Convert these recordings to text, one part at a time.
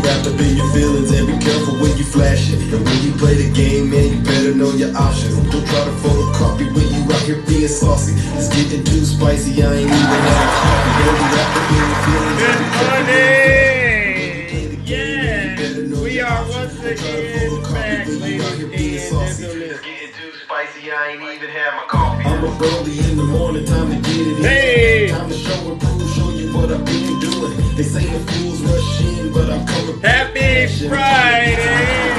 wrapped up in your feelings, and be careful when you flash it. And when you play the game, man, you better know your options. Don't try to photocopy when you out here being saucy. It's getting too spicy, I ain't even had a coffee. Don't be wrapped up in your feelings. Good morning! Yeah, we are once again back, ladies and gentlemen. Spicy, I ain't even had my coffee. I'm up early in the morning, time to get it in. Hey! Time to show and prove, show you what I've been doing. They say the fools rush in, but I'm coming. Happy Friday!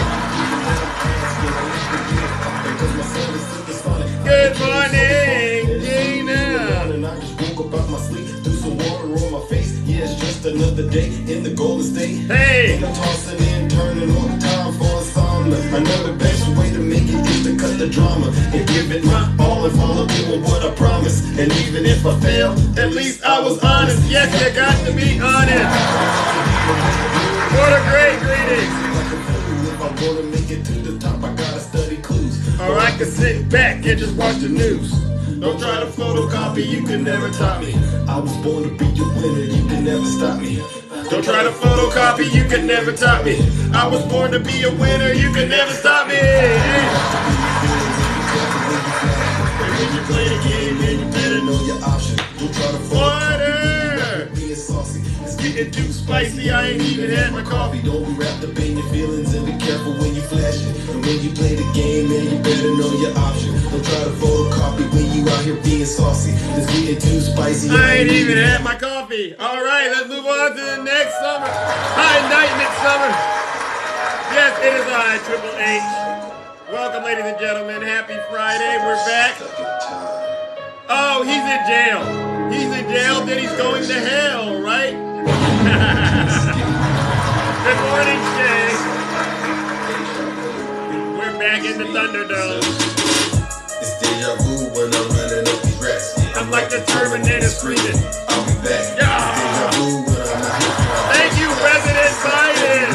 Good morning, Gina! I just woke up out my sleep, threw some water on my face. Yeah, it's just another day in the Golden State. Hey! And I'm tossing and turning all the time for insomnia. I know the best way to make it is to cut the drama and give it my all and follow through on what I promised. And even if I fail, at least I was honest. Yes, you got to be honest. What a great greeting. If I wanna make it to the top, I gotta study clues. Or I can sit back and just watch the news. Don't try to photocopy, you can never top me. I was born to be a winner, you can never stop me. Don't try to photocopy, you can never top me. I was born to be a winner, you can never stop me. When you play the game, man, you better know your options. Don't try to Water! being saucy. It's getting too spicy, I ain't even had my coffee. Don't be wrapped up in your feelings and be careful when you flash it. And when you play the game, man, you better know your options. Don't try to photocopy when you out here being saucy. It's getting too spicy. I ain't even had my coffee. All right, let's move on to the next summer. High Indictment Summer. Yes, it is I, Triple H. Welcome, ladies and gentlemen. Happy Friday. We're back. Oh, he's in jail. He's in jail, then he's going to hell, right? Good morning, Shay. We're back in the Thunderdome. It's deja vu when I'm running up these racks. I'm like the Terminator screaming. I'll be back. Yeah. It's deja vu when I'm out here. Thank you, President Biden.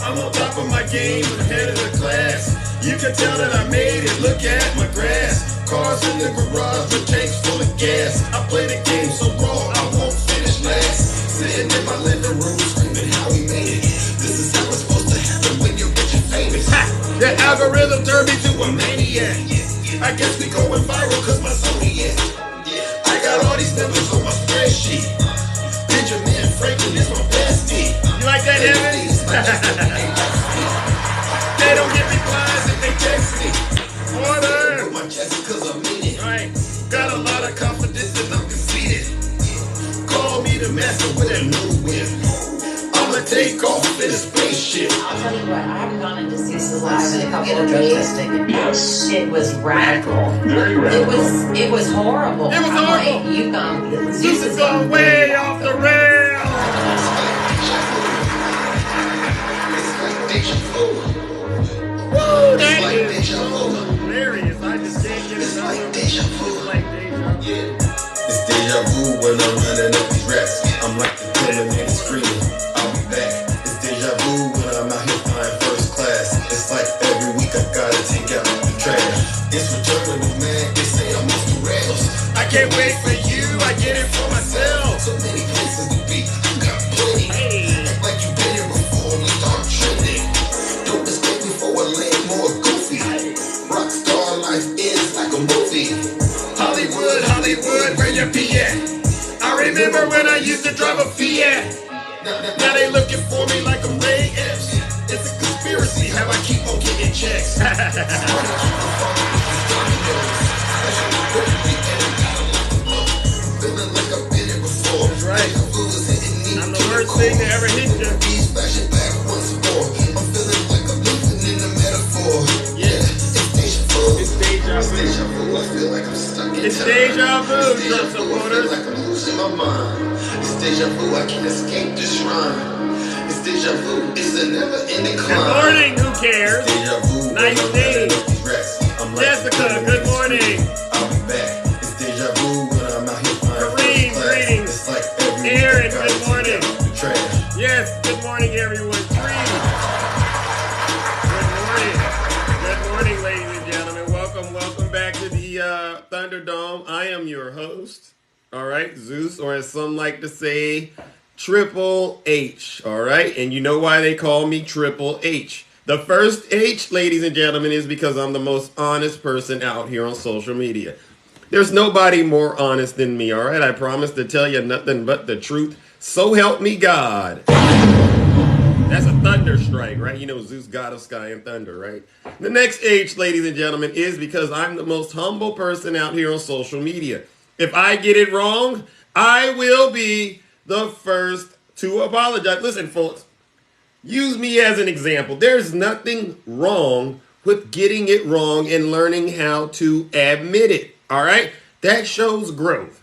I'm on top of my game, ahead of the class. You can tell that I made it, look at my grass. Cars in the garage with tanks full of gas. I play the game so raw, I won't finish last. Sitting in my living room screaming how we made it. This is how it's supposed to happen when you're rich and famous. The algorithm turned me to To a maniac. I guess we going viral cause my Zodiac. I got all these numbers on my spreadsheet. Benjamin Franklin is my bestie. You like that, Evan? They don't get replies if they text me. Order! Put my chest cause I mean it. Right. Got a lot of confidence and I'm conceited. Call me the master with a new win. I'ma take off in a spaceship. I'll tell you what, I haven't gone into Zeus's life in a couple of days. Yes. It was radical. Very radical. It was horrible. It was I'm horrible. like, you've gone. Zeus is going way off the rails. It's like deja vu. Woo, It's that like is deja vu. hilarious. I just can't get It's enough like of it. deja vu. It's like deja vu. It's deja vu when I'm running up these raps. I'm like the Terminator screaming. I'll be back. It's deja vu when I'm out here flying first class. It's like every week I gotta take out the trash. It's return of man. They say I'm off the rails. I can't wait for you. I get it for myself. So many places to be. You got plenty. Hey. Act like you've been here before. You start trending. Don't mistake me for a lame or a goofy. Rockstar life is like a movie. Hollywood, Hollywood, where you be at? I remember when I used to drive a Fiat. Now they looking for me like I'm Ray Epps. It's a conspiracy how I keep on getting checks. Feeling like I've been here before. That's right. I'm the worst thing to ever hit you. These flashing back once more. I'm feeling like I'm living in a metaphor. Yeah, it's deja vu. It's deja It's vu. deja vu. I feel like I'm stuck in It's time. deja vu, It's deja Trump vu. I feel supporters. like I'm losing my mind. It's deja vu. I can't escape this rhyme. It's deja vu. It's a never-ending climb. Good morning, who cares? Deja vu. Nice day. I'm like Jessica, good morning. I'll be back. It's deja vu when I'm out here flying Kareem, first class. greetings. It's like every Aaron, week I good gotta morning. take out the trash. Yes, good morning, everyone. Good morning, ladies and gentlemen. Welcome back to the Thunderdome. I am your host. All right, Zeus, or as some like to say, Triple H, all right? And you know why they call me Triple H. The first H, ladies and gentlemen, is because I'm the most honest person out here on social media. There's nobody more honest than me, all right? I promise to tell you nothing but the truth. So help me God. That's a thunder strike, right? You know, Zeus, god of sky and thunder, right? The next H, ladies and gentlemen, is because I'm the most humble person out here on social media. If I get it wrong, I will be the first to apologize. Listen, folks, use me as an example. There's nothing wrong with getting it wrong and learning how to admit it, all right? That shows growth.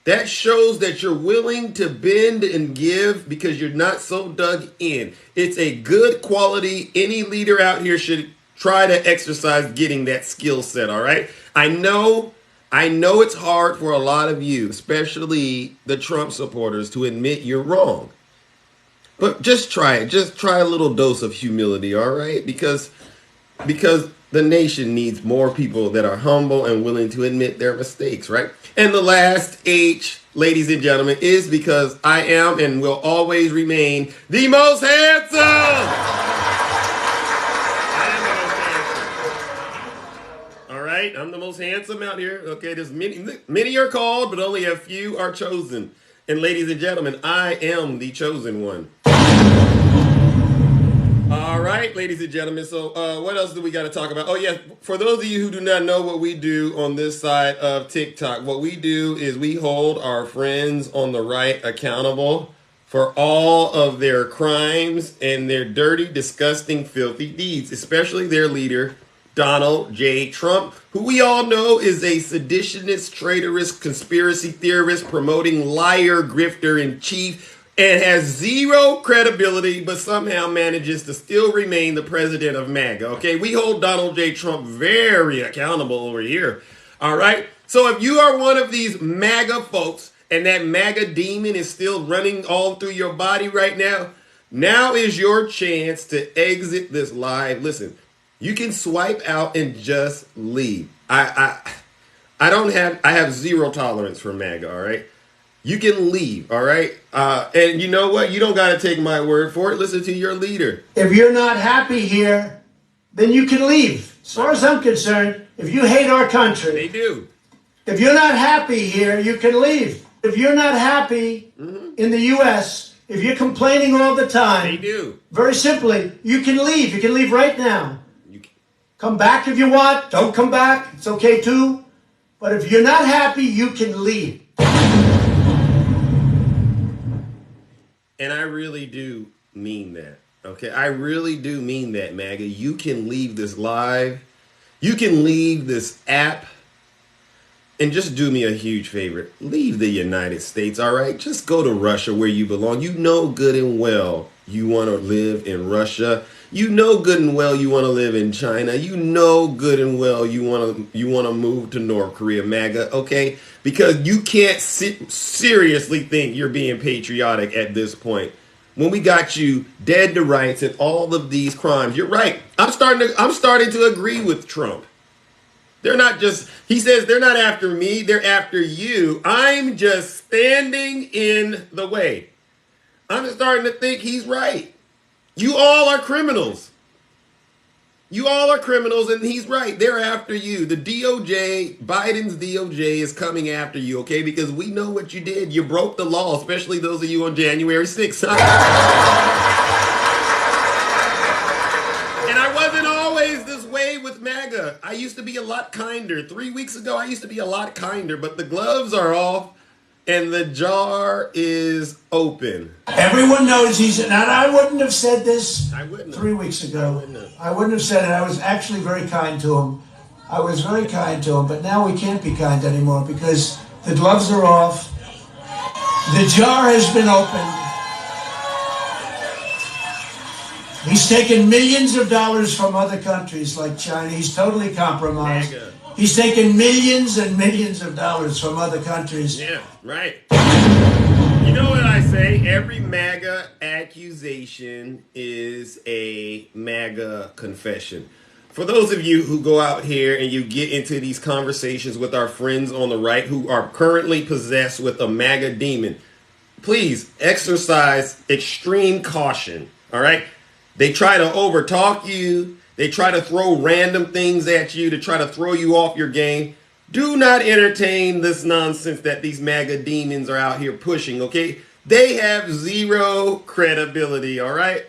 That shows that you're willing to bend and give because you're not so dug in. It's a good quality. Any leader out here should try to exercise getting that skill set, all right? I know it's hard for a lot of you, especially the Trump supporters, to admit you're wrong. But just try it. Just try a little dose of humility, all right? Because the nation needs more people that are humble and willing to admit their mistakes, right? And the last H, ladies and gentlemen, is because I am and will always remain the most handsome. I am the most handsome. All right, I'm the most handsome out here. Okay, there's many are called, but only a few are chosen. And ladies and gentlemen, I am the chosen one. All right, ladies and gentlemen. So what else do we got to talk about? Oh, yeah. For those of you who do not know what we do on this side of TikTok, what we do is we hold our friends on the right accountable for all of their crimes and their dirty, disgusting, filthy deeds, especially their leader, Donald J. Trump, who we all know is a seditionist, traitorous, conspiracy theorist, promoting liar, grifter in chief, and has zero credibility, but somehow manages to still remain the president of MAGA. Okay, we hold Donald J. Trump very accountable over here. All right, so if you are one of these MAGA folks and that MAGA demon is still running all through your body right now, now is your chance to exit this live. Listen, you can swipe out and just leave. I have zero tolerance for MAGA. All right. You can leave, all right? And you know what? You don't got to take my word for it. Listen to your leader. If you're not happy here, then you can leave. As far as I'm concerned, if you hate our country, they do. If you're not happy here, you can leave. If you're not happy in the U.S., if you're complaining all the time, they do. Very simply, you can leave. You can leave right now. Come back if you want. Don't come back. It's okay too. But if you're not happy, you can leave. And I really do mean that, okay? I really do mean that, MAGA. You can leave this live. You can leave this app. And just do me a huge favor. Leave the United States, all right? Just go to Russia where you belong. You know good and well you want to live in Russia. You know good and well you want to live in China. You know good and well you want to move to North Korea, MAGA, okay? Because you can't seriously think you're being patriotic at this point. When we got you dead to rights and all of these crimes, you're right. I'm starting to agree with Trump. They're not just, he says they're not after me, they're after you. I'm just standing in the way. I'm starting to think he's right. You all are criminals. You all are criminals, and he's right. They're after you. The DOJ, Biden's DOJ is coming after you, okay? Because we know what you did. You broke the law, especially those of you on January 6th. And I wasn't always this way with MAGA. I used to be a lot kinder. 3 weeks ago, I used to be a lot kinder, but the gloves are off and the jar is open. Everyone knows he's, and I wouldn't have said this 3 weeks ago. I wouldn't have said it. I was actually very kind to him. I was very kind to him, but now we can't be kind anymore because the gloves are off. The jar has been opened. He's taken millions of dollars from other countries like China. He's totally compromised. MAGA. He's taken millions and millions of dollars from other countries. Yeah, right. You know what I say? Every MAGA accusation is a MAGA confession. For those of you who go out here and you get into these conversations with our friends on the right who are currently possessed with a MAGA demon, please exercise extreme caution, all right? They try to overtalk you. They try to throw random things at you to try to throw you off your game. Do not entertain this nonsense that these MAGA demons are out here pushing, okay? They have zero credibility, all right?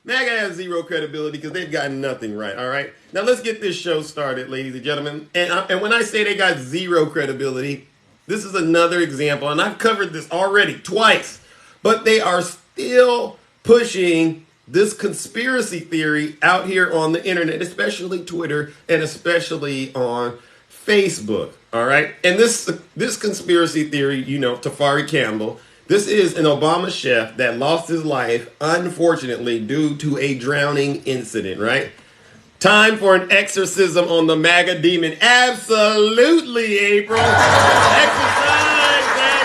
MAGA has zero credibility because they've gotten nothing right, all right? Now let's get this show started, ladies and gentlemen. And when I say they got zero credibility, this is another example, and I've covered this already twice, but they are still pushing this conspiracy theory out here on the internet, especially Twitter and especially on Facebook, all right? And this conspiracy theory, you know, Tafari Campbell, this is an Obama chef that lost his life, unfortunately, due to a drowning incident, right? Time for an exorcism on the MAGA demon. Absolutely, April. Exercise that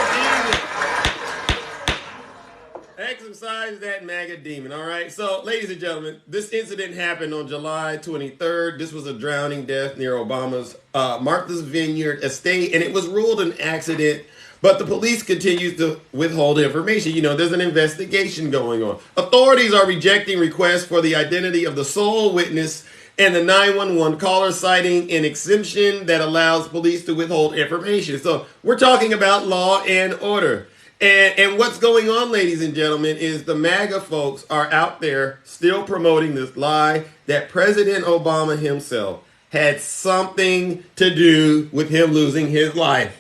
demon. Exercise that MAGA demon, all right? So, ladies and gentlemen, this incident happened on July 23rd. This was a drowning death near Obama's Martha's Vineyard estate, and it was ruled an accident. But the police continues to withhold information. You know, there's an investigation going on. Authorities are rejecting requests for the identity of the sole witness and the 911 caller, citing an exemption that allows police to withhold information. So we're talking about law and order. And what's going on, ladies and gentlemen, is the MAGA folks are out there still promoting this lie that President Obama himself had something to do with him losing his life.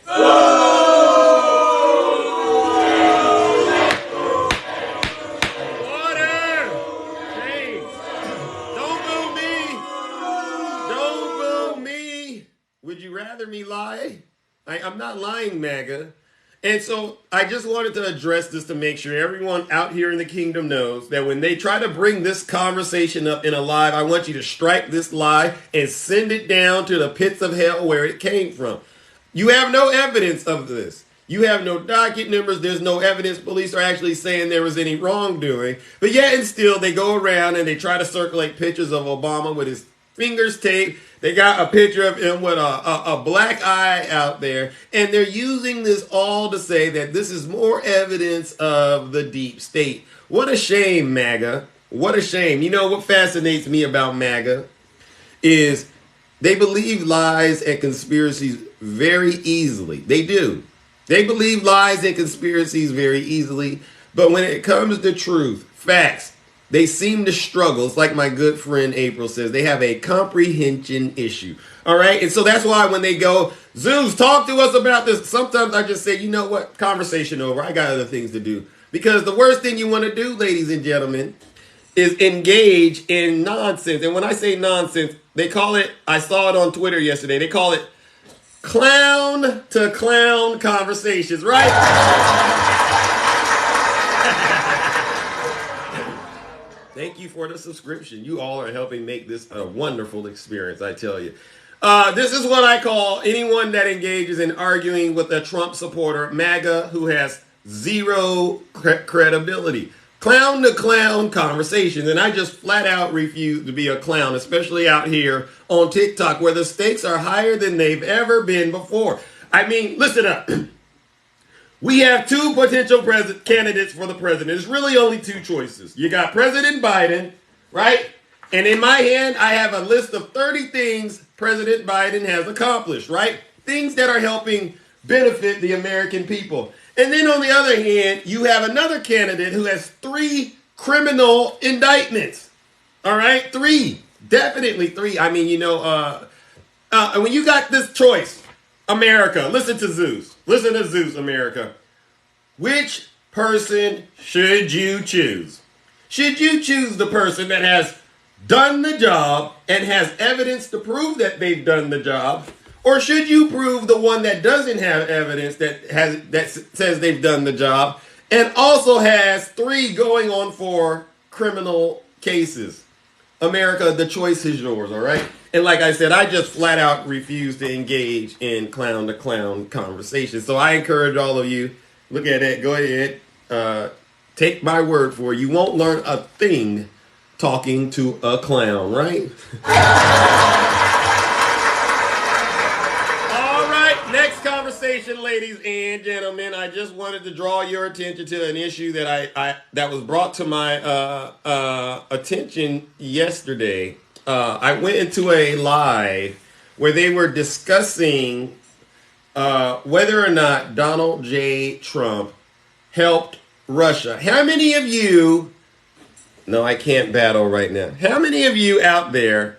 Me lie? I'm not lying, MAGA. And so I just wanted to address this to make sure everyone out here in the kingdom knows that when they try to bring this conversation up in a live, I want you to strike this lie and send it down to the pits of hell where it came from. You have no evidence of this. You have no docket numbers. There's no evidence. Police are actually saying there was any wrongdoing. But yet and still, they go around and they try to circulate pictures of Obama with his fingers taped. They got a picture of him with a black eye out there. And they're using this all to say that this is more evidence of the deep state. What a shame, MAGA. What a shame. You know what fascinates me about MAGA is they believe lies and conspiracies very easily. They do. They believe lies and conspiracies very easily. But when it comes to truth, facts, they seem to struggle. It's like my good friend April says, they have a comprehension issue. All right. And so that's why when they go, Zeus, talk to us about this. Sometimes I just say, you know what? Conversation over. I got other things to do. Because the worst thing you want to do, ladies and gentlemen, is engage in nonsense. And when I say nonsense, they call it, I saw it on Twitter yesterday, they call it clown to clown conversations, right? Thank you for the subscription. You all are helping make this a wonderful experience, I tell you. This is what I call anyone that engages in arguing with a Trump supporter, MAGA, who has zero credibility. Clown to clown conversations. And I just flat out refuse to be a clown, especially out here on TikTok where the stakes are higher than they've ever been before. I mean, listen up. We have two potential candidates for the president. There's really only two choices. You got President Biden, right? And in my hand, I have a list of 30 things President Biden has accomplished, right? Things that are helping benefit the American people. And then on the other hand, you have another candidate who has 3 criminal indictments. All right? 3. Definitely 3. I mean, you know, when you got this choice, America, listen to Zeus. Listen to Zeus, America. Which person should you choose? Should you choose the person that has done the job and has evidence to prove that they've done the job? Or should you prove the one that doesn't have evidence that says they've done the job and also has 3 going on for criminal cases? America, the choice is yours, all right? And like I said, I just flat out refuse to engage in clown-to-clown conversations. So I encourage all of you, look at it, go ahead, take my word for it. You won't learn a thing talking to a clown, right? All right, next conversation. Congratulations, ladies and gentlemen. I just wanted to draw your attention to an issue that that was brought to my attention yesterday. I went into a live where they were discussing whether or not Donald J. Trump helped Russia. How many of you, no, I can't battle right now. How many of you out there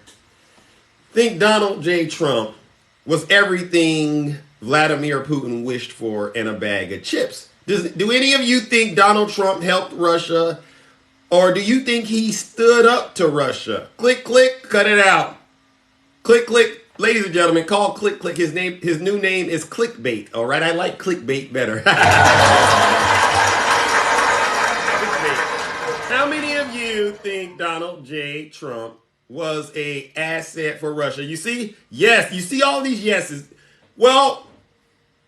think Donald J. Trump was everything Vladimir Putin wished for in a bag of chips? Do any of you think Donald Trump helped Russia? Or do you think he stood up to Russia? Click, click, cut it out. Click, click. Ladies and gentlemen, call Click, click. His new name is Clickbait. All right, I like clickbait better. How many of you think Donald J. Trump was a asset for Russia? You see? Yes, you see all these yeses. Well,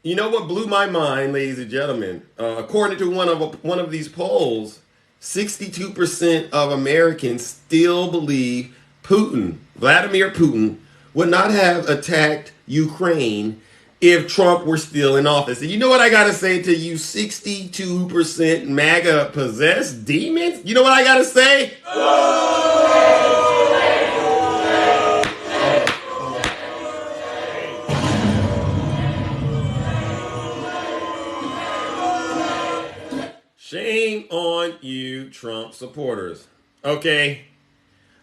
you know what blew my mind, ladies and gentlemen? According to one of these polls, 62% of Americans still believe Vladimir Putin, would not have attacked Ukraine if Trump were still in office. And you know what I got to say to you 62% MAGA possessed demons? You know what I got to say? Shame on you, Trump supporters. Okay?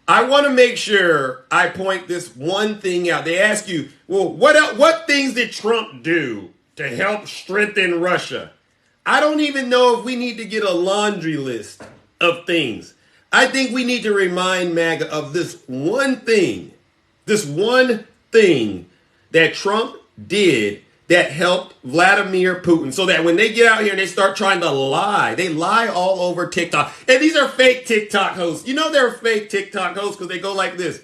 I want to make sure I point this one thing out. They ask you, well, what things did Trump do to help strengthen Russia? I don't even know if we need to get a laundry list of things. I think we need to remind MAGA of this one thing that Trump did that helped Vladimir Putin, so that when they get out here and they start trying to lie, they lie all over TikTok. And these are fake TikTok hosts. You know they're fake TikTok hosts because they go like this.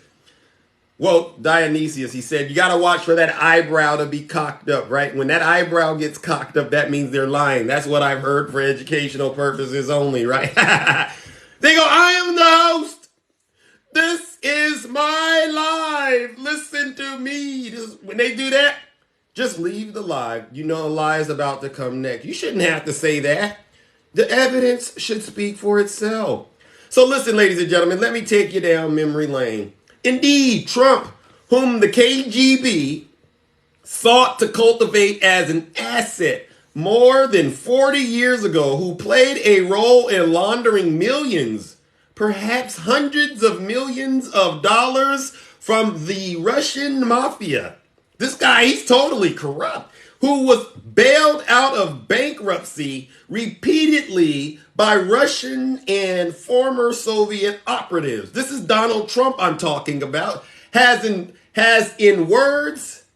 Well, Dionysius, he said, you got to watch for that eyebrow to be cocked up, right? When that eyebrow gets cocked up, that means they're lying. That's what I've heard for educational purposes only, right? They go, I am the host. This is my live. Listen to me. When they do that, just leave the live. You know a lie is about to come next. You shouldn't have to say that. The evidence should speak for itself. So listen, ladies and gentlemen, let me take you down memory lane. Indeed, Trump, whom the KGB sought to cultivate as an asset more than 40 years ago, who played a role in laundering millions, perhaps hundreds of millions of dollars from the Russian mafia. This guy, he's totally corrupt, who was bailed out of bankruptcy repeatedly by Russian and former Soviet operatives. This is Donald Trump I'm talking about. Has in words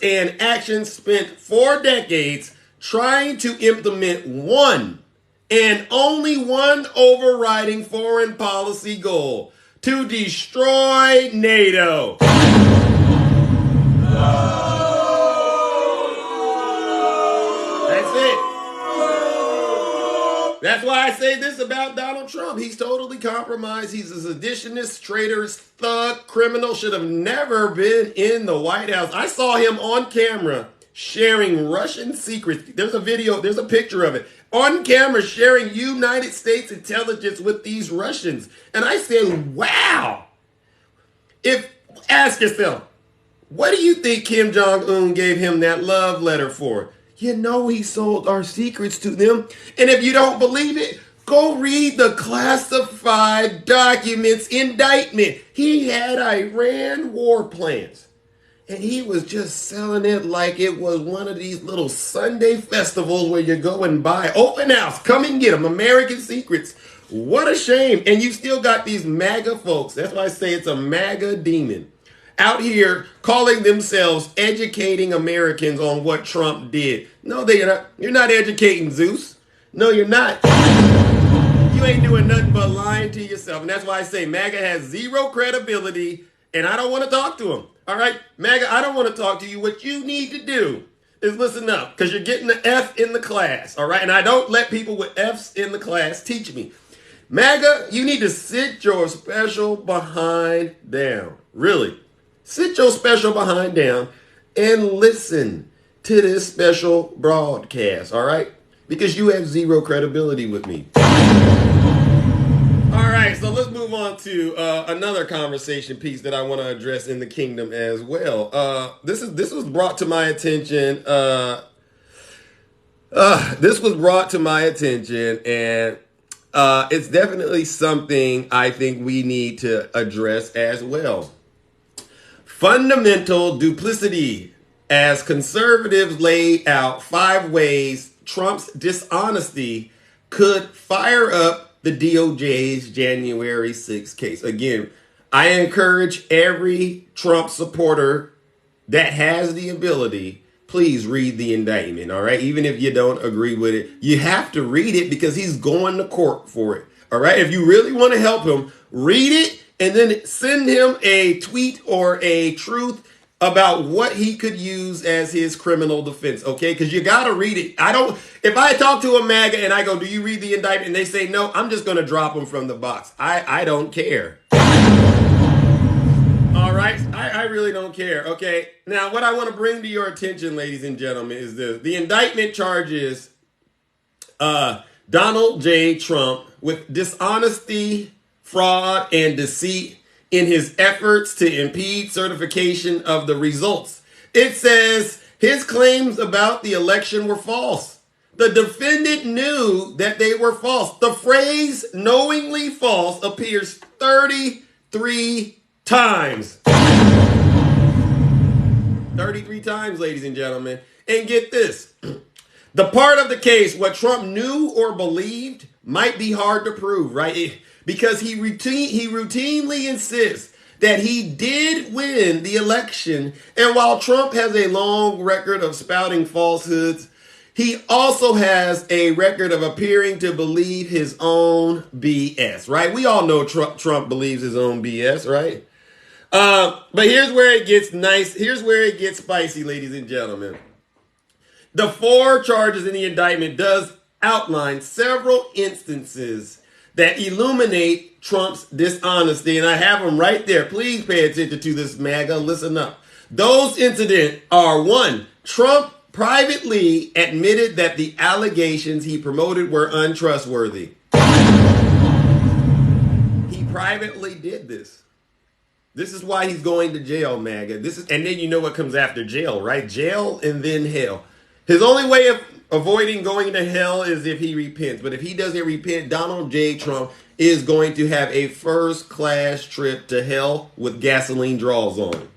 and actions spent 4 decades trying to implement one and only one overriding foreign policy goal: to destroy NATO. That's it. That's why I say this about Donald Trump. He's totally compromised. He's a seditionist, traitorous, thug, criminal. Should have never been in the White House. I saw him on camera sharing Russian secrets. There's a video, there's a picture of it. On camera sharing United States intelligence with these Russians. And I said, wow. Ask yourself, what do you think Kim Jong-un gave him that love letter for? You know he sold our secrets to them. And if you don't believe it, go read the classified documents indictment. He had Iran war plans. And he was just selling it like it was one of these little Sunday festivals where you go and buy. Open house, come and get them. American secrets. What a shame. And you still got these MAGA folks. That's why I say it's a MAGA demon out here calling themselves educating Americans on what Trump did. No, they're not. You're not educating Zeus. No, you're not. You ain't doing nothing but lying to yourself. And that's why I say MAGA has zero credibility, and I don't want to talk to him. All right? MAGA, I don't want to talk to you. What you need to do is listen up, because you're getting the F in the class. All right? And I don't let people with Fs in the class teach me. MAGA, you need to sit your special behind down. Really. Sit your special behind down and listen to this special broadcast, all right? Because you have zero credibility with me. All right, so let's move on to another conversation piece that I want to address in the kingdom as well. This was brought to my attention. This was brought to my attention, and it's definitely something I think we need to address as well. Fundamental duplicity, as conservatives lay out 5 ways Trump's dishonesty could fire up the DOJ's January 6th case. Again, I encourage every Trump supporter that has the ability, please read the indictment, all right? Even if you don't agree with it, you have to read it because he's going to court for it, all right? If you really want to help him, read it and then send him a tweet or a truth about what he could use as his criminal defense, okay? Because you got to read it. If I talk to a MAGA and I go, do you read the indictment? And they say no, I'm just going to drop them from the box. I don't care. All right? I really don't care, okay? Now, what I want to bring to your attention, ladies and gentlemen, is this. The indictment charges Donald J. Trump with dishonesty, fraud, and deceit in his efforts to impede certification of the results. It says his claims about the election were false. The defendant knew that they were false. The phrase knowingly false appears 33 times. 33 times, ladies and gentlemen. And get this. The part of the case, what Trump knew or believed, might be hard to prove, right? Because he routinely insists that he did win the election. And while Trump has a long record of spouting falsehoods, he also has a record of appearing to believe his own BS, right? We all know Trump believes his own BS, right? But here's where it gets nice. Here's where it gets spicy, ladies and gentlemen. The 4 charges in the indictment does outline several instances that illuminate Trump's dishonesty. And I have them right there. Please pay attention to this, MAGA. Listen up. Those incidents are: 1, Trump privately admitted that the allegations he promoted were untrustworthy. He privately did this. This is why he's going to jail, MAGA. And then you know what comes after jail, right? Jail and then hell. His only way of avoiding going to hell is if he repents. But if he doesn't repent, Donald J. Trump is going to have a first-class trip to hell with gasoline draws on.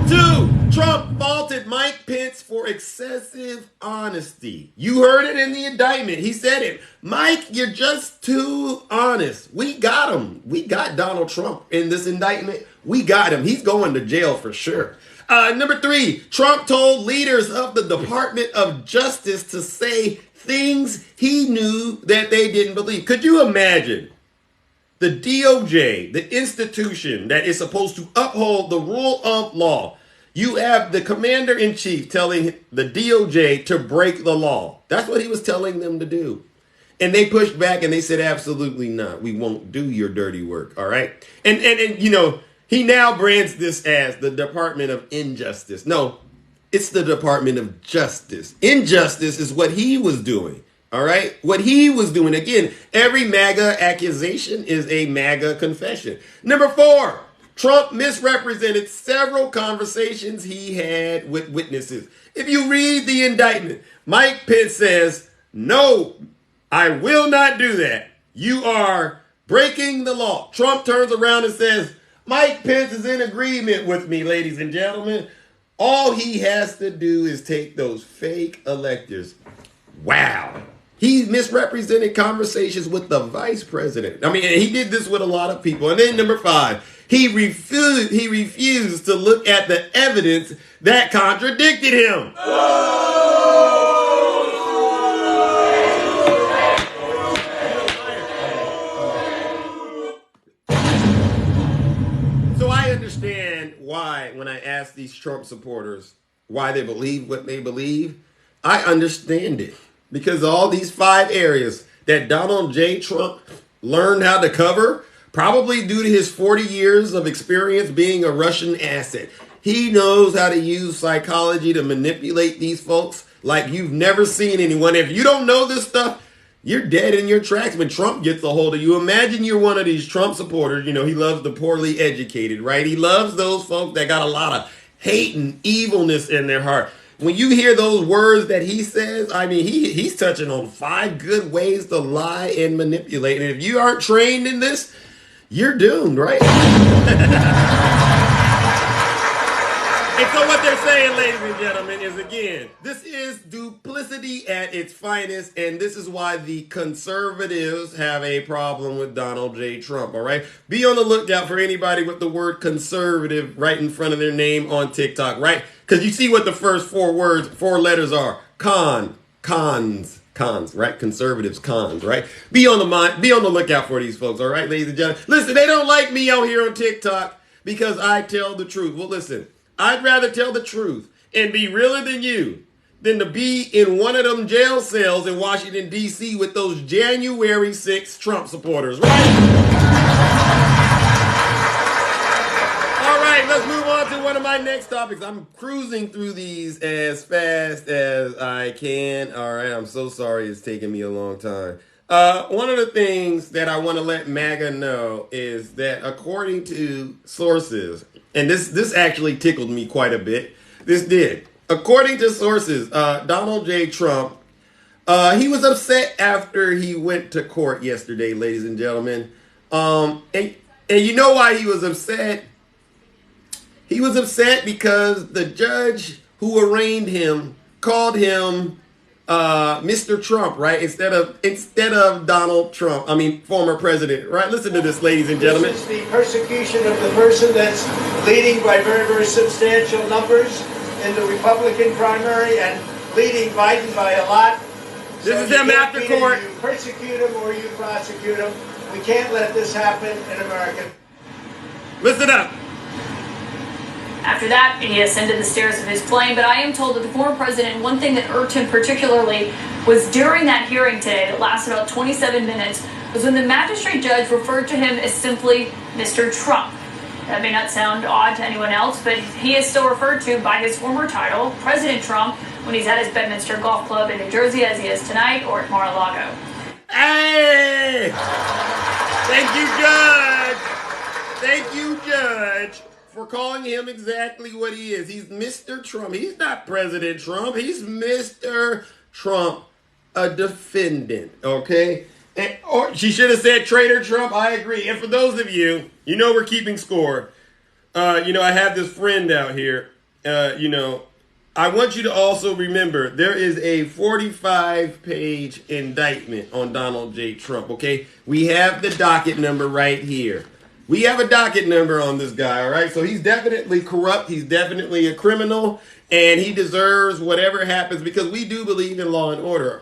2, Trump faulted Mike Pence for excessive honesty. You heard it in the indictment. He said it. Mike, you're just too honest. We got him. We got Donald Trump in this indictment. We got him. He's going to jail for sure. Number 3, Trump told leaders of the Department of Justice to say things he knew that they didn't believe. Could you imagine the DOJ, the institution that is supposed to uphold the rule of law? You have the commander-in-chief telling the DOJ to break the law. That's what he was telling them to do. And they pushed back and they said, absolutely not. We won't do your dirty work. All right. And you know, he now brands this as the Department of Injustice. No, it's the Department of Justice. Injustice is what he was doing. All right. What he was doing. Again, every MAGA accusation is a MAGA confession. Number 4, Trump misrepresented several conversations he had with witnesses. If you read the indictment, Mike Pence says, no, I will not do that. You are breaking the law. Trump turns around and says, Mike Pence is in agreement with me, ladies and gentlemen. All he has to do is take those fake electors. Wow. He misrepresented conversations with the vice president. I mean, he did this with a lot of people. And then number 5, he refused to look at the evidence that contradicted him. So I understand why, when I ask these Trump supporters why they believe what they believe, I understand it. Because all these 5 areas that Donald J. Trump learned how to cover, probably due to his 40 years of experience being a Russian asset. He knows how to use psychology to manipulate these folks like you've never seen anyone. If you don't know this stuff, you're dead in your tracks when Trump gets a hold of you. Imagine you're one of these Trump supporters. You know, he loves the poorly educated, right? He loves those folks that got a lot of hate and evilness in their heart. When you hear those words that he says, I mean, he's touching on 5 good ways to lie and manipulate. And if you aren't trained in this, you're doomed, right? And so what they're saying, ladies and gentlemen, is again, this is duplicity at its finest, and this is why the conservatives have a problem with Donald J. Trump, all right? Be on the lookout for anybody with the word conservative right in front of their name on TikTok, right? Because you see what the first 4 letters are. Cons, right? Conservatives, cons, right? Be on the lookout for these folks, all right, ladies and gentlemen? Listen, they don't like me out here on TikTok because I tell the truth. Well, listen. I'd rather tell the truth and be realer than you than to be in one of them jail cells in Washington, D.C. with those January 6th Trump supporters, right? All right, let's move on to one of my next topics. I'm cruising through these as fast as I can. All right, I'm so sorry it's taking me a long time. One of the things that I want to let MAGA know is that according to sources, and this actually tickled me quite a bit. This did. According to sources, Donald J. Trump, he was upset after he went to court yesterday, ladies and gentlemen. And you know why he was upset? He was upset because the judge who arraigned him called him Mr. Trump, right? Instead of Donald Trump, former president, right? Listen to this, ladies and gentlemen. This is the persecution of the person that's leading by very, very substantial numbers in the Republican primary and leading Biden by a lot. This is him after court. You persecute him or you prosecute him. We can't let this happen in America. Listen up. After that, he ascended the stairs of his plane, but I am told that the former president, one thing that irked him particularly was during that hearing today that lasted about 27 minutes, was when the magistrate judge referred to him as simply Mr. Trump. That may not sound odd to anyone else, but he is still referred to by his former title, President Trump, when he's at his Bedminster Golf Club in New Jersey, as he is tonight, or at Mar-a-Lago. Hey! Thank you, Judge! Thank you, Judge, for calling him exactly what he is. He's Mr. Trump. He's not President Trump. He's Mr. Trump, a defendant, okay? Or she should have said traitor Trump. I agree. And for those of you, we're keeping score. I have this friend out here. I want you to also remember there is a 45-page indictment on Donald J. Trump, okay? We have the docket number right here. We have a docket number on this guy, all right? So he's definitely corrupt. He's definitely a criminal, and he deserves whatever happens because we do believe in law and order.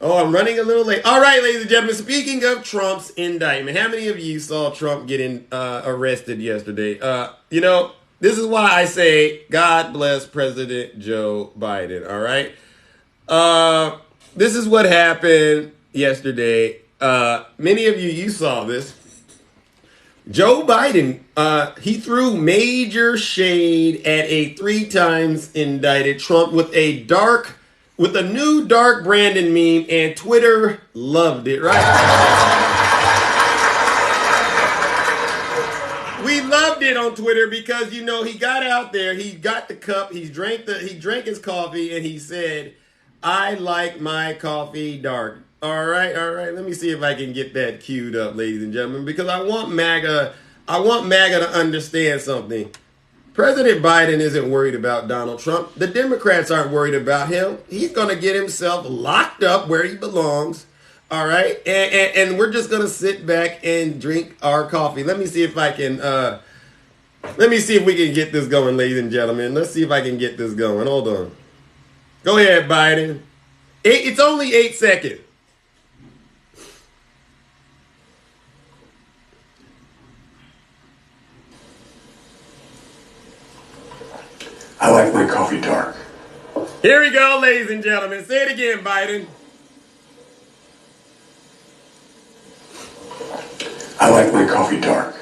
Oh, I'm running a little late. All right, ladies and gentlemen, speaking of Trump's indictment, how many of you saw Trump getting arrested yesterday? This is why I say God bless President Joe Biden, all right? This is what happened yesterday. Many of you saw this. Joe Biden, he threw major shade at a 3 times indicted Trump with a new dark Brandon meme, and Twitter loved it, right? We loved it on Twitter because, he got out there, he got the cup, he drank his coffee, and he said, I like my coffee dark. All right. Let me see if I can get that queued up, ladies and gentlemen, because I want MAGA to understand something. President Biden isn't worried about Donald Trump. The Democrats aren't worried about him. He's going to get himself locked up where he belongs. All right. And we're just going to sit back and drink our coffee. Let me see if we can get this going, ladies and gentlemen. Let's see if I can get this going. Hold on. Go ahead, Biden. It's only 8 seconds. I like my coffee dark. Here we go, ladies and gentlemen. Say it again, Biden. I like my coffee dark.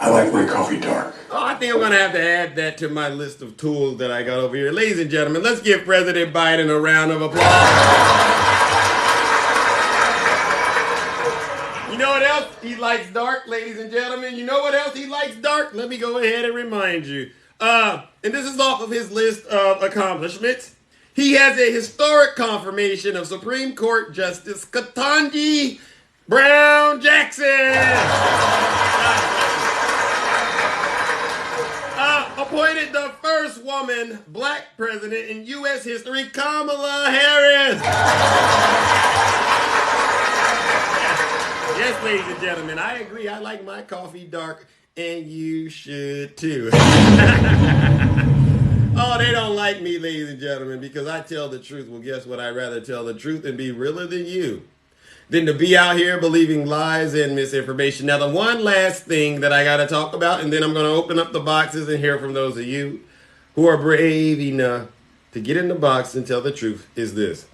I like my coffee dark. Oh, I think I'm going to have to add that to my list of tools that I got over here. Ladies and gentlemen, let's give President Biden a round of applause. You know what else he likes dark, ladies and gentlemen? You know what else he likes dark? Let me go ahead and remind you. And this is off of his list of accomplishments. He has a historic confirmation of Supreme Court Justice Ketanji Brown Jackson. Appointed the first woman black president in U.S. history, Kamala Harris. Yes, ladies and gentlemen, I agree. I like my coffee dark, and you should too. Oh, they don't like me, ladies and gentlemen, because I tell the truth. Well, guess what? I'd rather tell the truth and be realer than you than to be out here believing lies and misinformation. Now, the one last thing that I got to talk about, and then I'm going to open up the boxes and hear from those of you who are brave enough to get in the box and tell the truth, is this.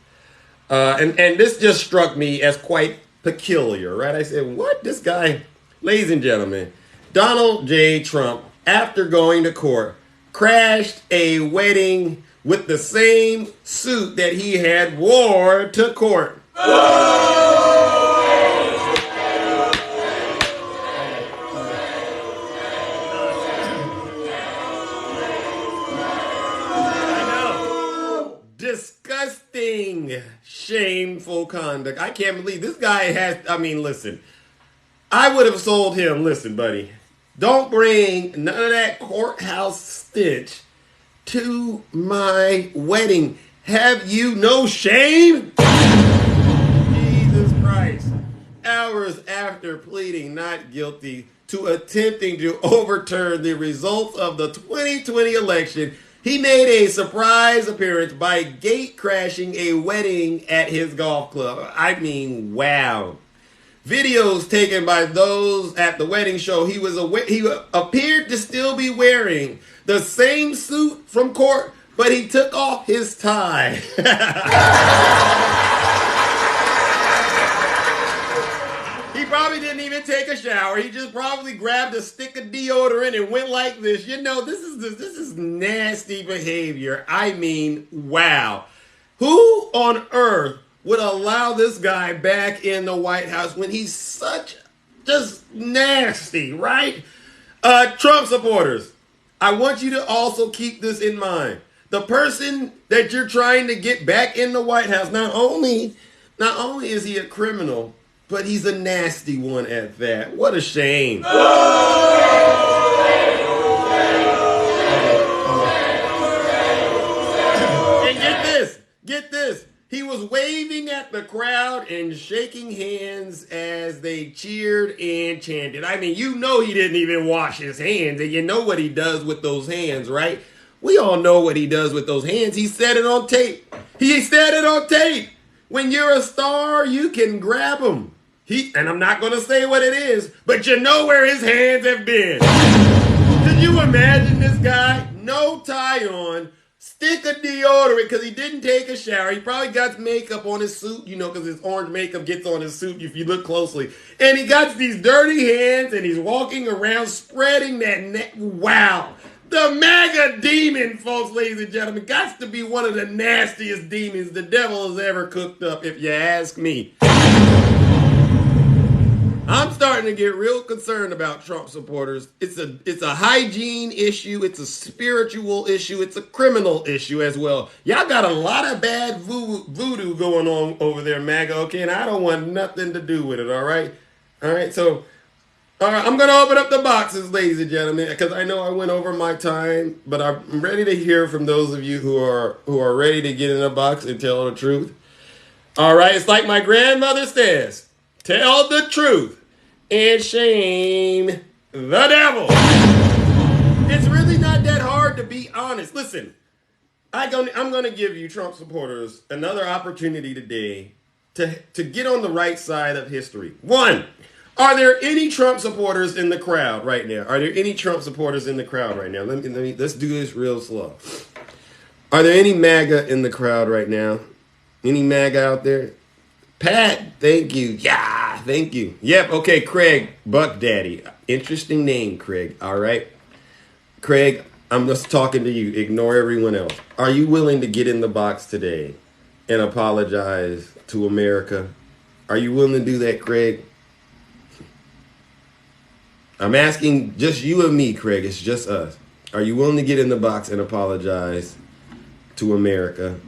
And this just struck me as quite peculiar, right? I said, what? This guy, ladies and gentlemen, Donald J. Trump, after going to court, crashed a wedding with the same suit that he had wore to court. Disgusting, shameful conduct. I can't believe this guy has, listen, I would have sold him, listen, buddy, don't bring none of that courthouse stench to my wedding. Have you no shame? Jesus Christ. Hours after pleading not guilty to attempting to overturn the results of the 2020 election, he made a surprise appearance by gate crashing a wedding at his golf club. I mean, wow. Videos taken by those at the wedding show he appeared to still be wearing the same suit from court, but he took off his tie. He probably didn't even take a shower. He just probably grabbed a stick of deodorant and went like this. You know, this is nasty behavior. I mean, wow. Who on earth would allow this guy back in the White House when he's such just nasty, right? Trump supporters, I want you to also keep this in mind. The person that you're trying to get back in the White House, not only is he a criminal, but he's a nasty one at that. What a shame. And get this. He was waving at the crowd and shaking hands as they cheered and chanted. I mean, you know he didn't even wash his hands, and you know what he does with those hands, right? We all know what he does with those hands. He said it on tape. When you're a star, you can grab them. And I'm not going to say what it is, but you know where his hands have been. Can you imagine this guy? No tie on, stick of deodorant because he didn't take a shower. He probably got makeup on his suit, you know, because his orange makeup gets on his suit if you look closely. And he got these dirty hands and he's walking around spreading that neck. Wow. The MAGA demon, folks, ladies and gentlemen, got to be one of the nastiest demons the devil has ever cooked up, if you ask me. I'm starting to get real concerned about Trump supporters. It's a hygiene issue. It's a spiritual issue. It's a criminal issue as well. Y'all got a lot of bad voodoo going on over there, MAGA, okay? And I don't want nothing to do with it, all right? All right, so... All right, I'm going to open up the boxes, ladies and gentlemen, because I know I went over my time, but I'm ready to hear from those of you who are ready to get in a box and tell the truth. All right, it's like my grandmother says, tell the truth and shame the devil. It's really not that hard to be honest. Listen, I'm going to give you, Trump supporters, another opportunity today to get on the right side of history. One, are there any Trump supporters in the crowd right now? Let's do this real slow. Are there any MAGA in the crowd right now? Any MAGA out there? Pat, thank you. Yeah, Thank you. Yep. Okay, Craig, Buck Daddy. Interesting name, Craig. All right. Craig, I'm just talking to you. Ignore everyone else. Are you willing to get in the box today and apologize to America? Are you willing to do that, Craig? I'm asking just you and me, Craig. It's just us. Are you willing to get in the box and apologize to America?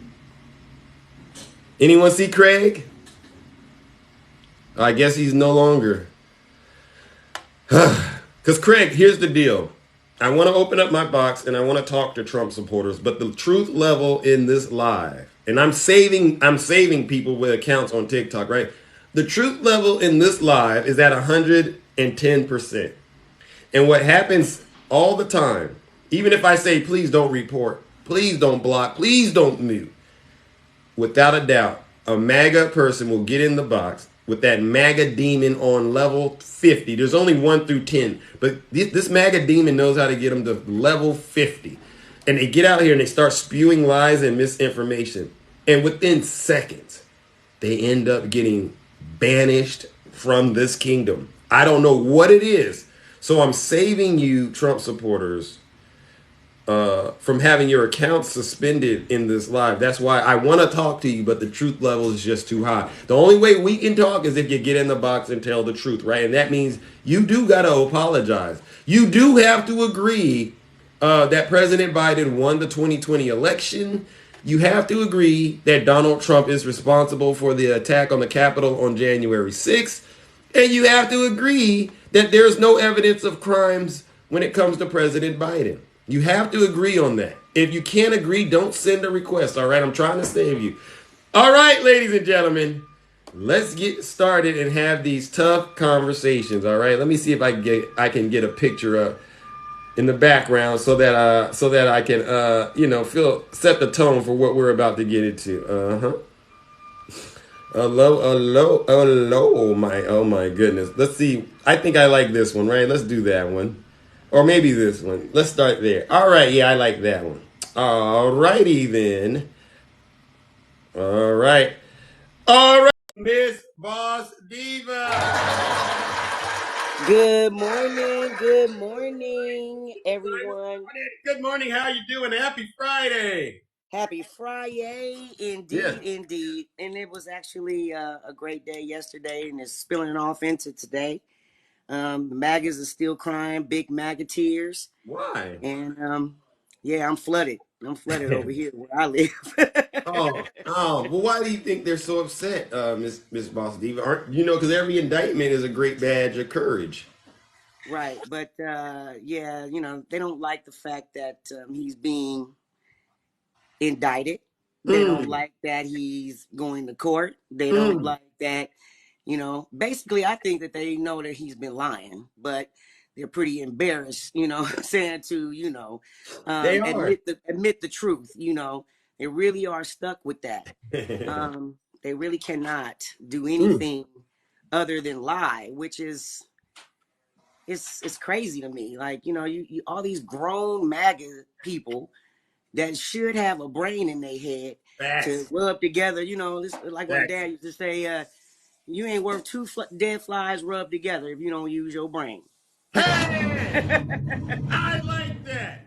Anyone see Craig? I guess he's no longer. Because, Craig, here's the deal. I want to open up my box and I want to talk to Trump supporters, but the truth level in this live, and I'm saving people with accounts on TikTok, right? The truth level in this live is at 110%. And what happens all the time, even if I say, please don't report, please don't block, please don't mute, without a doubt, a MAGA person will get in the box with that MAGA demon on level 50. There's only 1 through 10, but this MAGA demon knows how to get them to level 50. And they get out here and they start spewing lies and misinformation. And within seconds, they end up getting banished from this kingdom. I don't know what it is. So I'm saving you, Trump supporters, from having your account suspended in this live. That's why I want to talk to you, but the truth level is just too high. The only way we can talk is if you get in the box and tell the truth, right? And that means you do got to apologize. You do have to agree that President Biden won the 2020 election. You have to agree that Donald Trump is responsible for the attack on the Capitol on January 6th. And you have to agree that there's no evidence of crimes when it comes to President Biden. You have to agree on that. If you can't agree, don't send a request, all right? I'm trying to save you. All right, ladies and gentlemen, let's get started and have these tough conversations, all right? Let me see if I can get a picture in the background so that I can set the tone for what we're about to get into. Hello, oh my goodness. Let's see. I think I like this one, right? Let's do that one. Or maybe this one. Let's start there. All right, yeah, I like that one. All righty then. All right, Miss Boss Diva. Good morning, everyone. Good morning. How you doing? Happy Friday. Happy Friday, indeed. And it was actually a great day yesterday, and it's spilling off into today. The MAGAs are still crying, big MAGA tears. Why? And yeah, I'm flooded. Over here where I live. Well, why do you think they're so upset, Miss Boss Diva? Because every indictment is a great badge of courage. Right, but yeah, they don't like the fact that he's being indicted. They don't like that he's going to court. They don't like that, basically I think that they know that he's been lying, but they're pretty embarrassed, saying to, admit the truth, they really are stuck with that. They really cannot do anything other than lie, which is, it's crazy to me. Like, you all these grown MAGA people that should have a brain in their head to rub together. This, like my dad used to say, you ain't worth two dead flies rubbed together if you don't use your brain. Hey! I like that.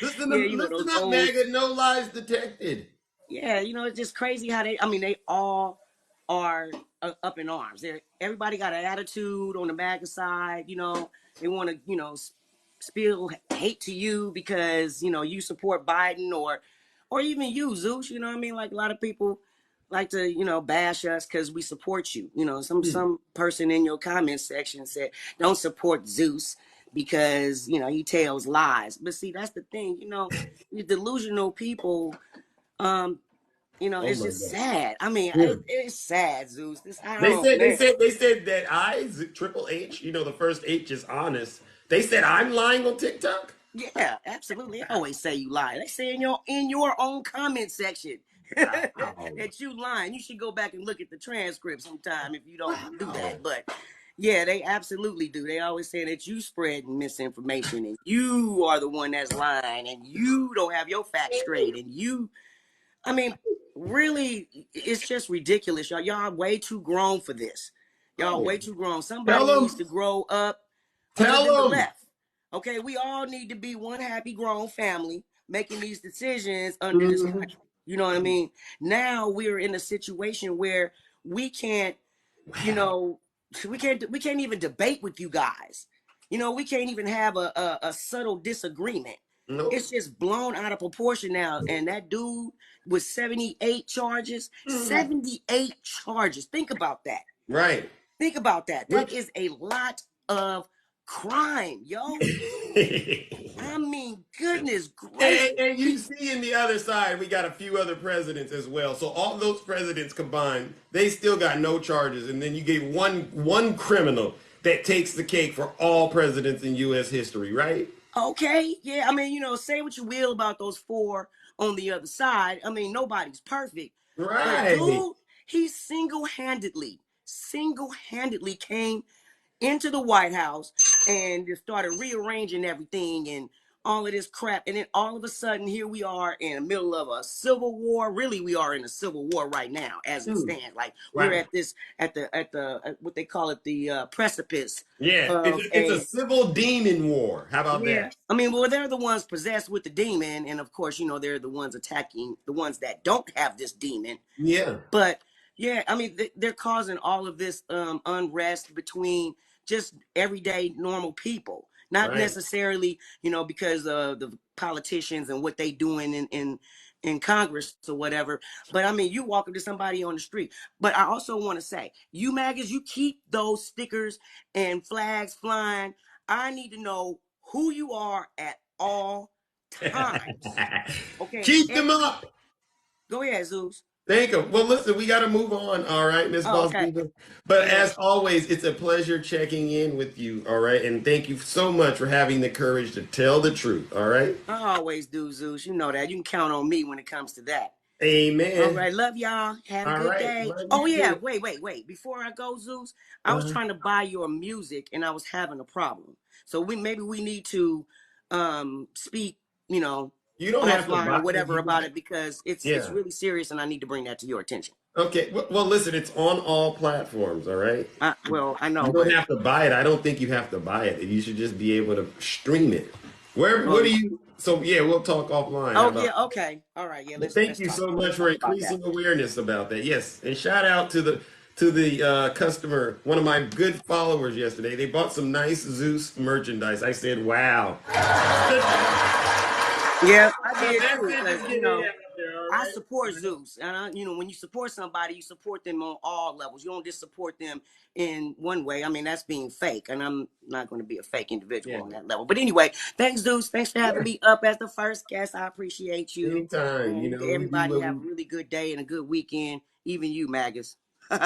Listen up, MAGA, no lies detected. Yeah, it's just crazy how they all are up in arms. Everybody got an attitude on the MAGA side. They want to, spill hate to you because, you support Biden or even you, Zeus. Like a lot of people like to, bash us because we support you. Some person in your comment section said, don't support Zeus because, he tells lies. But see, that's the thing, these delusional people, it's just sad. It's sad, Zeus. They said that Triple H, the first H is honest. They said I'm lying on TikTok. Yeah, absolutely. They always say you lie. They say in your own comment section that you lying. You should go back and look at the transcript sometime if you don't do that. But yeah, they absolutely do. They always say that you spread misinformation and you are the one that's lying and you don't have your facts straight and you. Really, it's just ridiculous. Y'all are way too grown for this. Y'all way too grown. Tell Somebody them. needs to grow up other Tell than the them. left. Okay, we all need to be one happy grown family making these decisions under this country. You know what I mean? Now we're in a situation where we can't, you know, we can't even debate with you guys. You know, we can't even have a subtle disagreement. Nope. It's just blown out of proportion now. And that dude with 78 charges, 78 charges. Think about that. Right. Think about that. That is a lot of crime, yo. I mean, goodness gracious. And you see in the other side, we got a few other presidents as well. So all those presidents combined, they still got no charges. And then you gave one criminal that takes the cake for all presidents in U.S. history, right? Okay, yeah. I mean, you know, say what you will about those four on the other side. I mean, nobody's perfect. Right. But dude, he single-handedly came into the White House and just started rearranging everything and all of this crap. And then all of a sudden, here we are in the middle of a civil war. Really, we are in a civil war right now, as it stands. Like we're at the what they call it, the precipice. Yeah, it's a civil demon war. How about that? I mean, well, they're the ones possessed with the demon, and of course, you know, they're the ones attacking the ones that don't have this demon. Yeah, but yeah, I mean, they're causing all of this unrest between just everyday normal people, not necessarily, you know, because of the politicians and what they doing in Congress or whatever. But I mean, you walk up to somebody on the street. But I also want to say, you maggots, you keep those stickers and flags flying. I need to know who you are at all times. Okay, keep them up. Go ahead, Zeus. Thank you. Well, listen, we got to move on, all right, Miss Boss Diva. But as always, it's a pleasure checking in with you, all right? And thank you so much for having the courage to tell the truth, all right? I always do, Zeus. You know that. You can count on me when it comes to that. Amen. All right, love y'all. Have a good day. Oh, yeah, wait. Before I go, Zeus, I was trying to buy your music, and I was having a problem. So maybe we need to speak, you know, you don't have to or whatever about it, because it's really serious, and I need to bring that to your attention. Okay. Well, listen, it's on all platforms, all right? Well, I know. You don't have to buy it. I don't think you have to buy it. You should just be able to stream it. What do you... So, yeah, we'll talk offline. Oh, yeah, okay. All right, yeah. Thank you so much for increasing awareness about that. Yes, and shout out to the customer, one of my good followers yesterday. They bought some nice Zeus merchandise. I said, wow. Yeah, I did too, because, you know, I support Zeus. And, you know, when you support somebody, you support them on all levels. You don't just support them in one way. I mean, that's being fake. And I'm not going to be a fake individual on that level. But anyway, thanks, Zeus. Thanks for having me up as the first guest. I appreciate you. Anytime. And you know, everybody have a really good day and a good weekend. Even you, Magus. All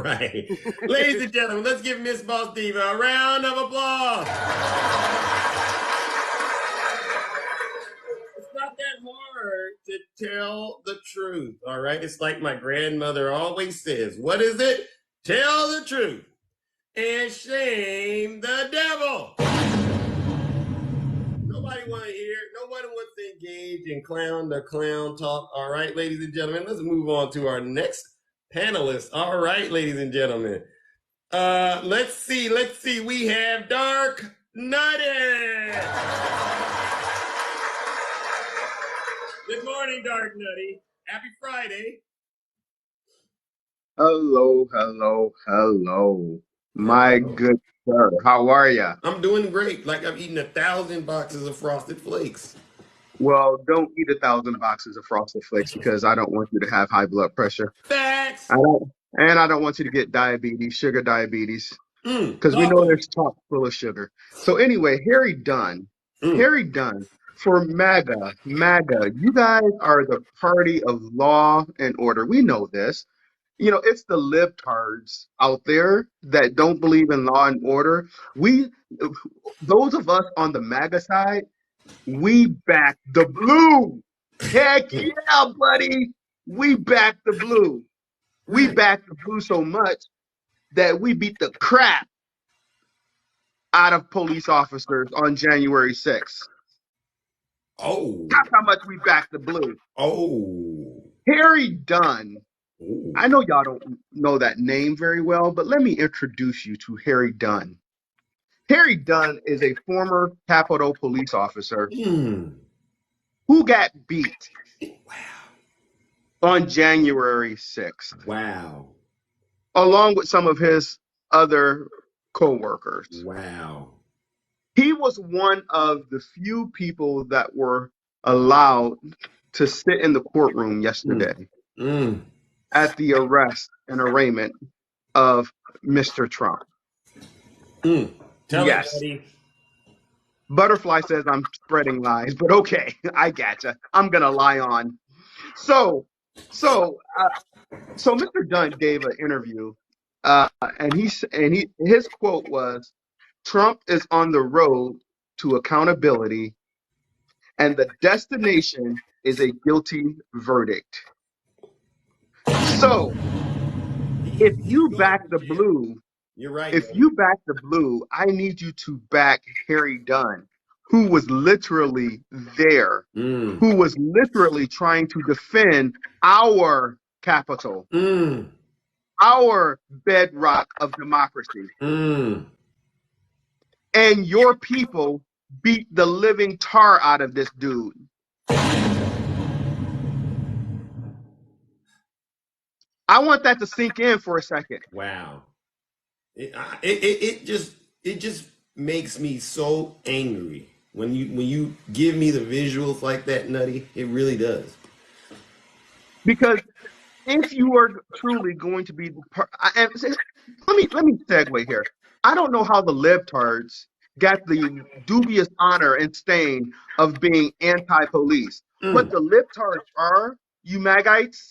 right. Ladies and gentlemen, let's give Miss Boss Diva a round of applause. Not that hard to tell the truth, all right? It's like my grandmother always says, what is it? Tell the truth and shame the devil. Nobody want to hear, nobody wants to engage in clown to clown talk, all right, ladies and gentlemen? Let's move on to our next panelist. All right, ladies and gentlemen. Let's see, we have Dark Nutty. Good morning, Dark Nutty. Happy Friday. Hello. My good sir. How are ya? I'm doing great. Like I've eaten 1,000 boxes of Frosted Flakes. Well, don't eat 1,000 boxes of Frosted Flakes because I don't want you to have high blood pressure. Facts. I don't want you to get diabetes, sugar diabetes, because we know there's chock full of sugar. So anyway, Harry Dunn. For MAGA, you guys are the party of law and order. We know this. You know, it's the libtards out there that don't believe in law and order. Those of us on the MAGA side, we back the blue. Heck yeah, buddy. We back the blue. We back the blue so much that we beat the crap out of police officers on January 6th. Oh. That's how much we back the blue. Oh. Harry Dunn Ooh. I know y'all don't know that name very well, but let me introduce you to Harry Dunn. Harry Dunn is a former Capitol police officer who got beat on January 6th, Wow. along with some of his other co-workers. Wow. He was one of the few people that were allowed to sit in the courtroom yesterday at the arrest and arraignment of Mr. Trump. Tell us, Yes. buddy. Butterfly says I'm spreading lies, but okay, I gotcha. I'm gonna lie on. So Mr. Dunn gave an interview, and his quote was, "Trump is on the road to accountability, and the destination is a guilty verdict." So if you back the blue, You're right. if you back the blue, I need you to back Harry Dunn, who was literally there, who was literally trying to defend our capital, our bedrock of democracy. And your people beat the living tar out of this dude. I want that to sink in for a second. Wow. It just makes me so angry when you give me the visuals like that, Nutty. It really does. Because if you are truly going to be the let me segue here. I don't know how the libtards got the dubious honor and stain of being anti-police. What the libtards are, you Magites,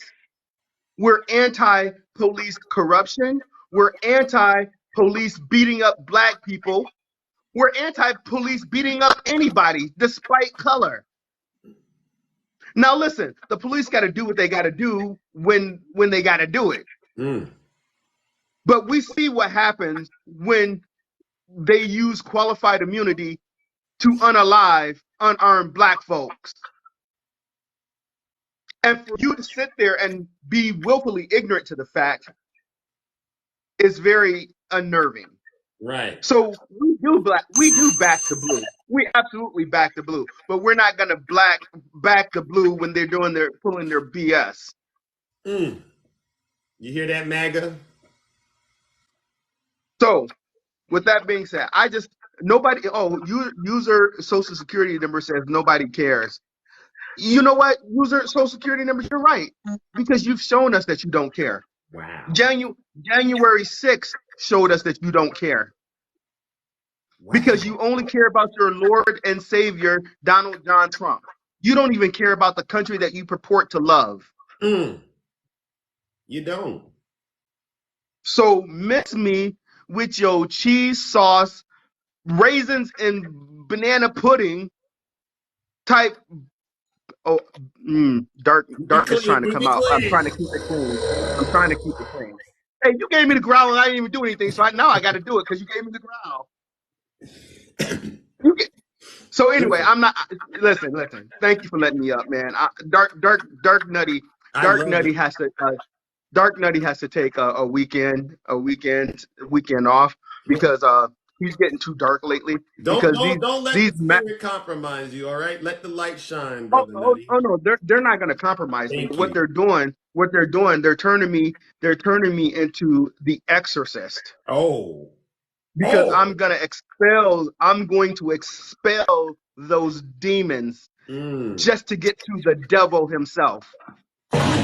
we're anti-police corruption. We're anti-police beating up black people. We're anti-police beating up anybody, despite color. Now, listen, the police got to do what they got to do when they got to do it. But we see what happens when they use qualified immunity to unalive unarmed black folks. And for you to sit there and be willfully ignorant to the fact is very unnerving. Right. So we do back the blue. We absolutely back the blue, but we're not gonna back the blue when they're pulling their BS. You hear that, MAGA? So, with that being said, user social security number says nobody cares. You know what? User social security numbers, you're right, because you've shown us that you don't care. Wow. January 6th showed us that you don't care. Wow. Because you only care about your Lord and Savior, Donald John Trump. You don't even care about the country that you purport to love. You don't. So miss me with your cheese sauce, raisins, and banana pudding type. Oh, dark is trying to come out. I'm trying to keep it clean. Hey, you gave me the growl and I didn't even do anything, so now I got to do it because you gave me the growl. So anyway, I'm not. Listen. Thank you for letting me up, man. Dark Nutty has to take a weekend off because he's getting too dark lately. Don't let the spirit compromise you. All right, let the light shine, brother. Oh no, they're not going to compromise me. What they're doing, they're turning me into the Exorcist. Oh. Because I'm going to expel those demons just to get to the devil himself. That's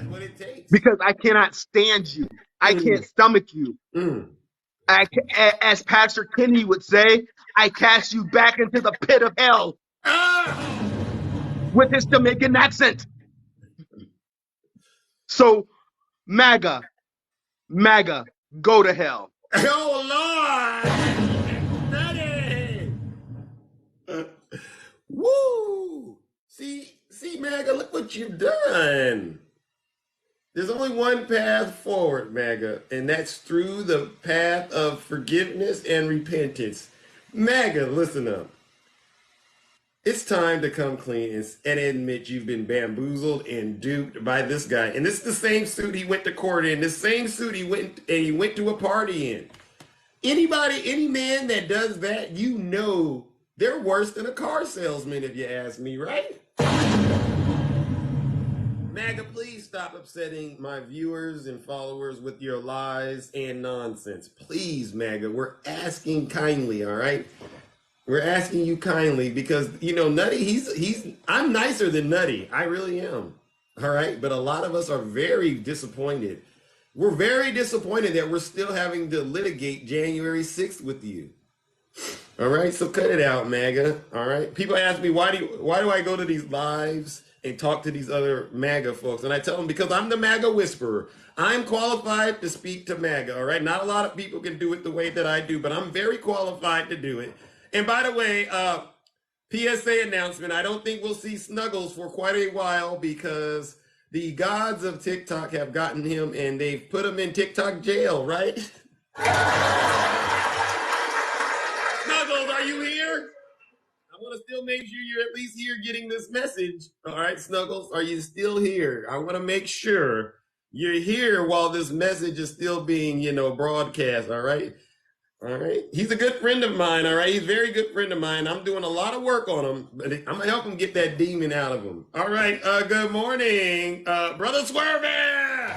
what it takes. Because I cannot stand you. I can't stomach you. As Pastor Kenny would say, I cast you back into the pit of hell with his Jamaican accent. So, MAGA, go to hell. Oh, Lord! Woo! See, MAGA, look what you've done. There's only one path forward, MAGA, and that's through the path of forgiveness and repentance. MAGA, listen up. It's time to come clean and admit you've been bamboozled and duped by this guy. And this is the same suit he went to court in. This same suit he went to a party in. Any man that does that, you know they're worse than a car salesman, if you ask me, right? MAGA, please stop upsetting my viewers and followers with your lies and nonsense. Please, MAGA, we're asking kindly, all right? We're asking you kindly because, you know, Nutty, I'm nicer than Nutty. I really am, all right? But a lot of us are very disappointed. We're very disappointed that we're still having to litigate January 6th with you. All right, so cut it out, MAGA. All right. People ask me why do I go to these lives and talk to these other MAGA folks, and I tell them because I'm the MAGA whisperer. I'm qualified to speak to MAGA. All right. Not a lot of people can do it the way that I do, but I'm very qualified to do it. And by the way, PSA announcement. I don't think we'll see Snuggles for quite a while because the gods of TikTok have gotten him and they've put him in TikTok jail, right? Snuggles, are you here? I want to still make sure you're at least here getting this message. All right, Snuggles, are you still here? I want to make sure you're here while this message is still being, broadcast, all right? All right. He's a good friend of mine, all right? He's a very good friend of mine. I'm doing a lot of work on him, but I'm going to help him get that demon out of him. All right. Good morning, Brother Swervin.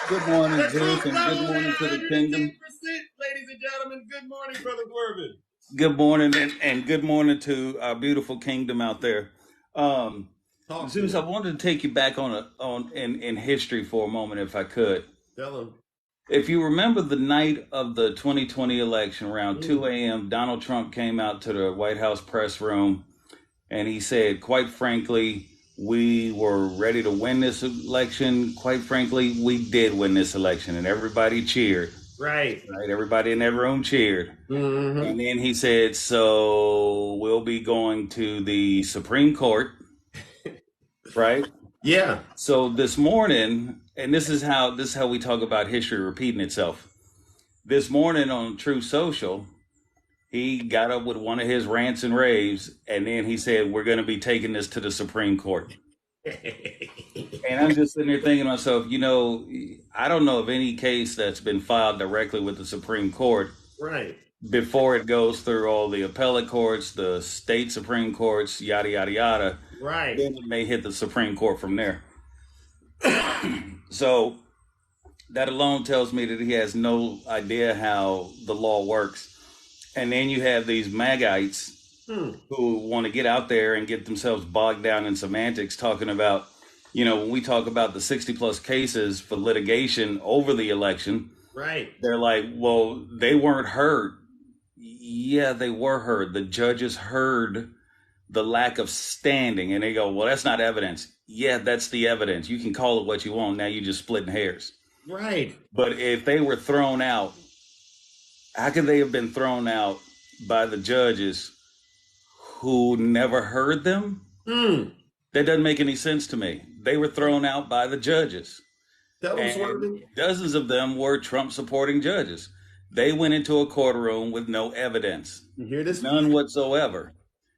Good morning, Zeus, and good morning to the kingdom. Ladies and gentlemen, good morning, Brother Swervin. Good morning, and good morning to our beautiful kingdom out there. Zeus, I wanted to take you back in history for a moment, if I could. Tell him. If you remember the night of the 2020 election, around 2 a.m., Donald Trump came out to the White House press room and he said, quite frankly, we were ready to win this election. Quite frankly, we did win this election, and everybody cheered. Right. Everybody in that room cheered. Mm-hmm. And then he said, so we'll be going to the Supreme Court. Right? Yeah. So this morning, and this is how we talk about history repeating itself. This morning on True Social, he got up with one of his rants and raves, and then he said, we're going to be taking this to the Supreme Court. And I'm just sitting there thinking to myself, I don't know of any case that's been filed directly with the Supreme Court. Right. Before it goes through all the appellate courts, the state Supreme Courts, yada, yada, yada. Right. Then it may hit the Supreme Court from there. So that alone tells me that he has no idea how the law works. And then you have these MAGites who want to get out there and get themselves bogged down in semantics, talking about, when we talk about the 60 plus cases for litigation over the election, right? They're like, well, they weren't heard. Yeah, they were heard. The judges heard the lack of standing, and they go, well, that's not evidence. Yeah, that's the evidence. You can call it what you want. Now you're just splitting hairs. Right. But if they were thrown out, how could they have been thrown out by the judges who never heard them? That doesn't make any sense to me. They were thrown out by the judges. And dozens of them were Trump supporting judges. They went into a courtroom with no evidence. You hear this? None whatsoever.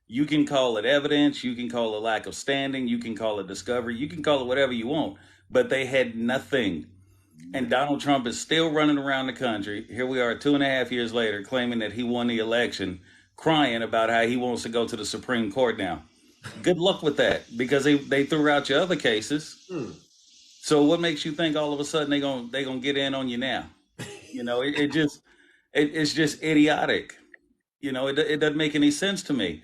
You can call it evidence. You can call it lack of standing. You can call it discovery. You can call it whatever you want. But they had nothing. And Donald Trump is still running around the country. Here we are 2.5 years later, claiming that he won the election, crying about how he wants to go to the Supreme Court now. Good luck with that, because they threw out your other cases. So what makes you think all of a sudden they gonna get in on you now? It's just idiotic. It doesn't make any sense to me.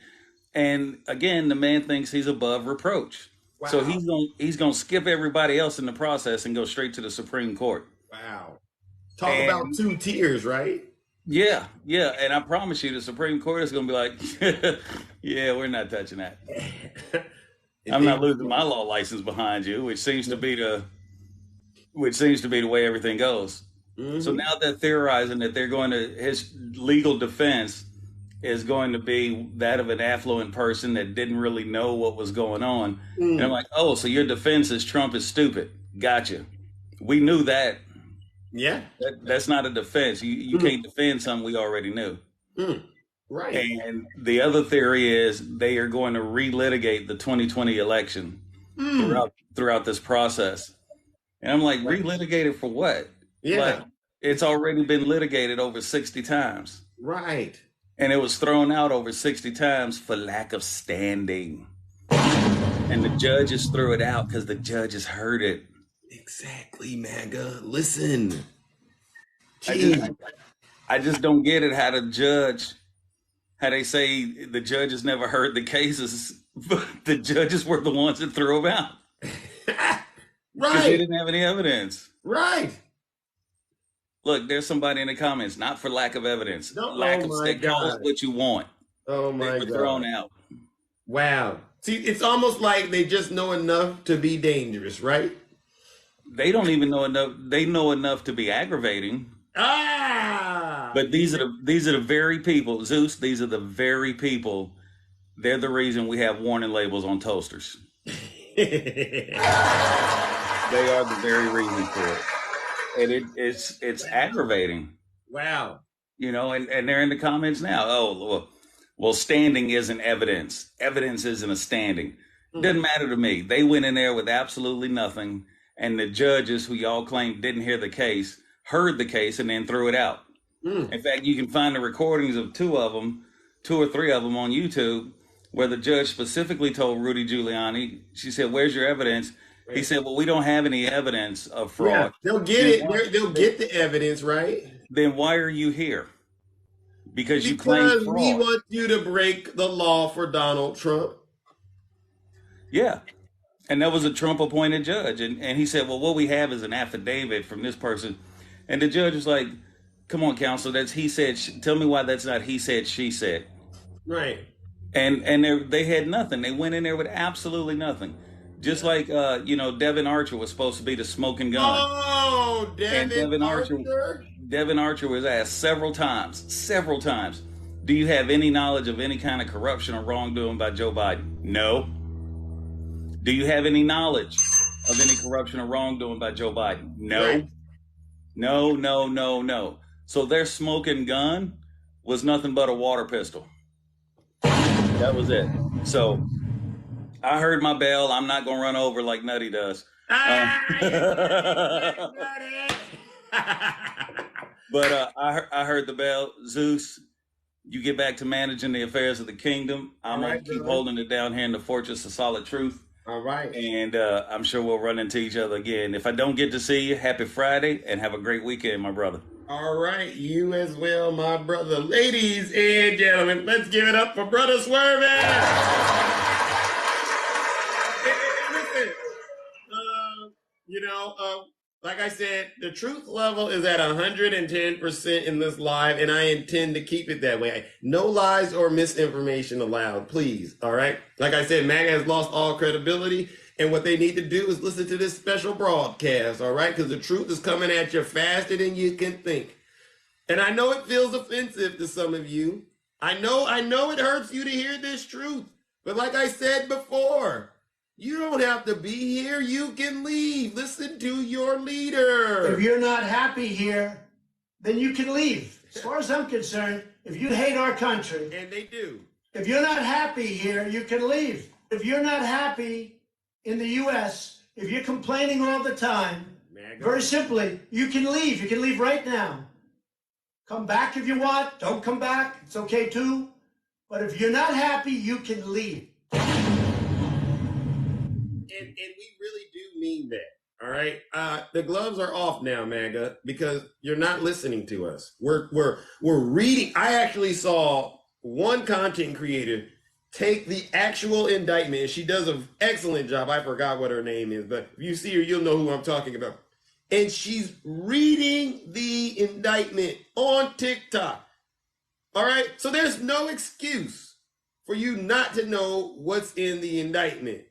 And again, the man thinks he's above reproach. Wow. So he's gonna skip everybody else in the process and go straight to the Supreme Court. Wow. Talk about two tiers, right? Yeah. And I promise you the Supreme Court is gonna be like, yeah, we're not touching that. I'm not losing my law license behind you, which seems to be the way everything goes. Mm-hmm. So now they're theorizing that his legal defense is going to be that of an affluent person that didn't really know what was going on. And I'm like, oh, so your defense is Trump is stupid. Gotcha. We knew that. Yeah. That's not a defense. You can't defend something we already knew. Right. And the other theory is they are going to relitigate the 2020 election throughout this process. And I'm like, relitigate it for what? Yeah. Like, it's already been litigated over 60 times. Right. And it was thrown out over 60 times for lack of standing. And the judges threw it out because the judges heard it. Exactly, MAGA. Listen. I just don't get it how how they say the judges never heard the cases, but the judges were the ones that threw them out. Because they didn't have any evidence. Right. Look, there's somebody in the comments, not for lack of evidence. Lack of standing. Call us what you want. Oh my God. They were thrown out. Wow. See, it's almost like they just know enough to be dangerous, right? They don't even know enough. They know enough to be aggravating. But these are the very people, Zeus, these are the very people, they're the reason we have warning labels on toasters. They are the very reason for it. And it's aggravating. Wow. You know, and they're in the comments now. Oh, well, standing isn't evidence. Evidence isn't a standing. Doesn't matter to me. They went in there with absolutely nothing. And the judges who y'all claim didn't hear the case, heard the case and then threw it out. In fact, you can find the recordings of two or three of them on YouTube, where the judge specifically told Rudy Giuliani, she said, "Where's your evidence?" He said, "Well, we don't have any evidence of fraud." Yeah, they'll get it. They'll get the evidence, right? Then why are you here? Because you claim fraud. We want you to break the law for Donald Trump. Yeah. And that was a Trump-appointed judge. And he said, well, what we have is an affidavit from this person. And the judge was like, come on, counsel, that's he said. Tell me why that's not he said, she said. Right. And they had nothing. They went in there with absolutely nothing. Just like, Devin Archer was supposed to be the smoking gun. Oh, Devin Archer. Devin Archer was asked several times, do you have any knowledge of any kind of corruption or wrongdoing by Joe Biden? No. Do you have any knowledge of any corruption or wrongdoing by Joe Biden? No. Right. No. So their smoking gun was nothing but a water pistol. That was it. So I heard my bell. I'm not going to run over like Nutty does. But I heard the bell. Zeus, you get back to managing the affairs of the kingdom. I'm going to keep holding it down here in the fortress of solid truth. All right. And I'm sure we'll run into each other again. If I don't get to see you, happy Friday and have a great weekend, my brother. All right. You as well, my brother. Ladies and gentlemen, let's give it up for Brother Swervin. Listen, like I said, the truth level is at 110% in this live, and I intend to keep it that way. No lies or misinformation allowed, please. All right. Like I said, MAGA has lost all credibility, and what they need to do is listen to this special broadcast. All right, because the truth is coming at you faster than you can think. And I know it feels offensive to some of you. I know it hurts you to hear this truth. But like I said before, you don't have to be here. You can leave. Listen to your leader. If you're not happy here, then you can leave. As far as I'm concerned, if you hate our country, and they do, if you're not happy here, you can leave. If you're not happy in the U.S., if you're complaining all the time, very simply, you can leave. You can leave right now. Come back if you want. Don't come back. It's okay too. But if you're not happy, you can leave. And we really do mean that. All right. The gloves are off now, MAGA, because you're not listening to us. We're reading. I actually saw one content creator take the actual indictment, and she does an excellent job. I forgot what her name is, but if you see her, you'll know who I'm talking about. And she's reading the indictment on TikTok. All right. So there's no excuse for you not to know what's in the indictment.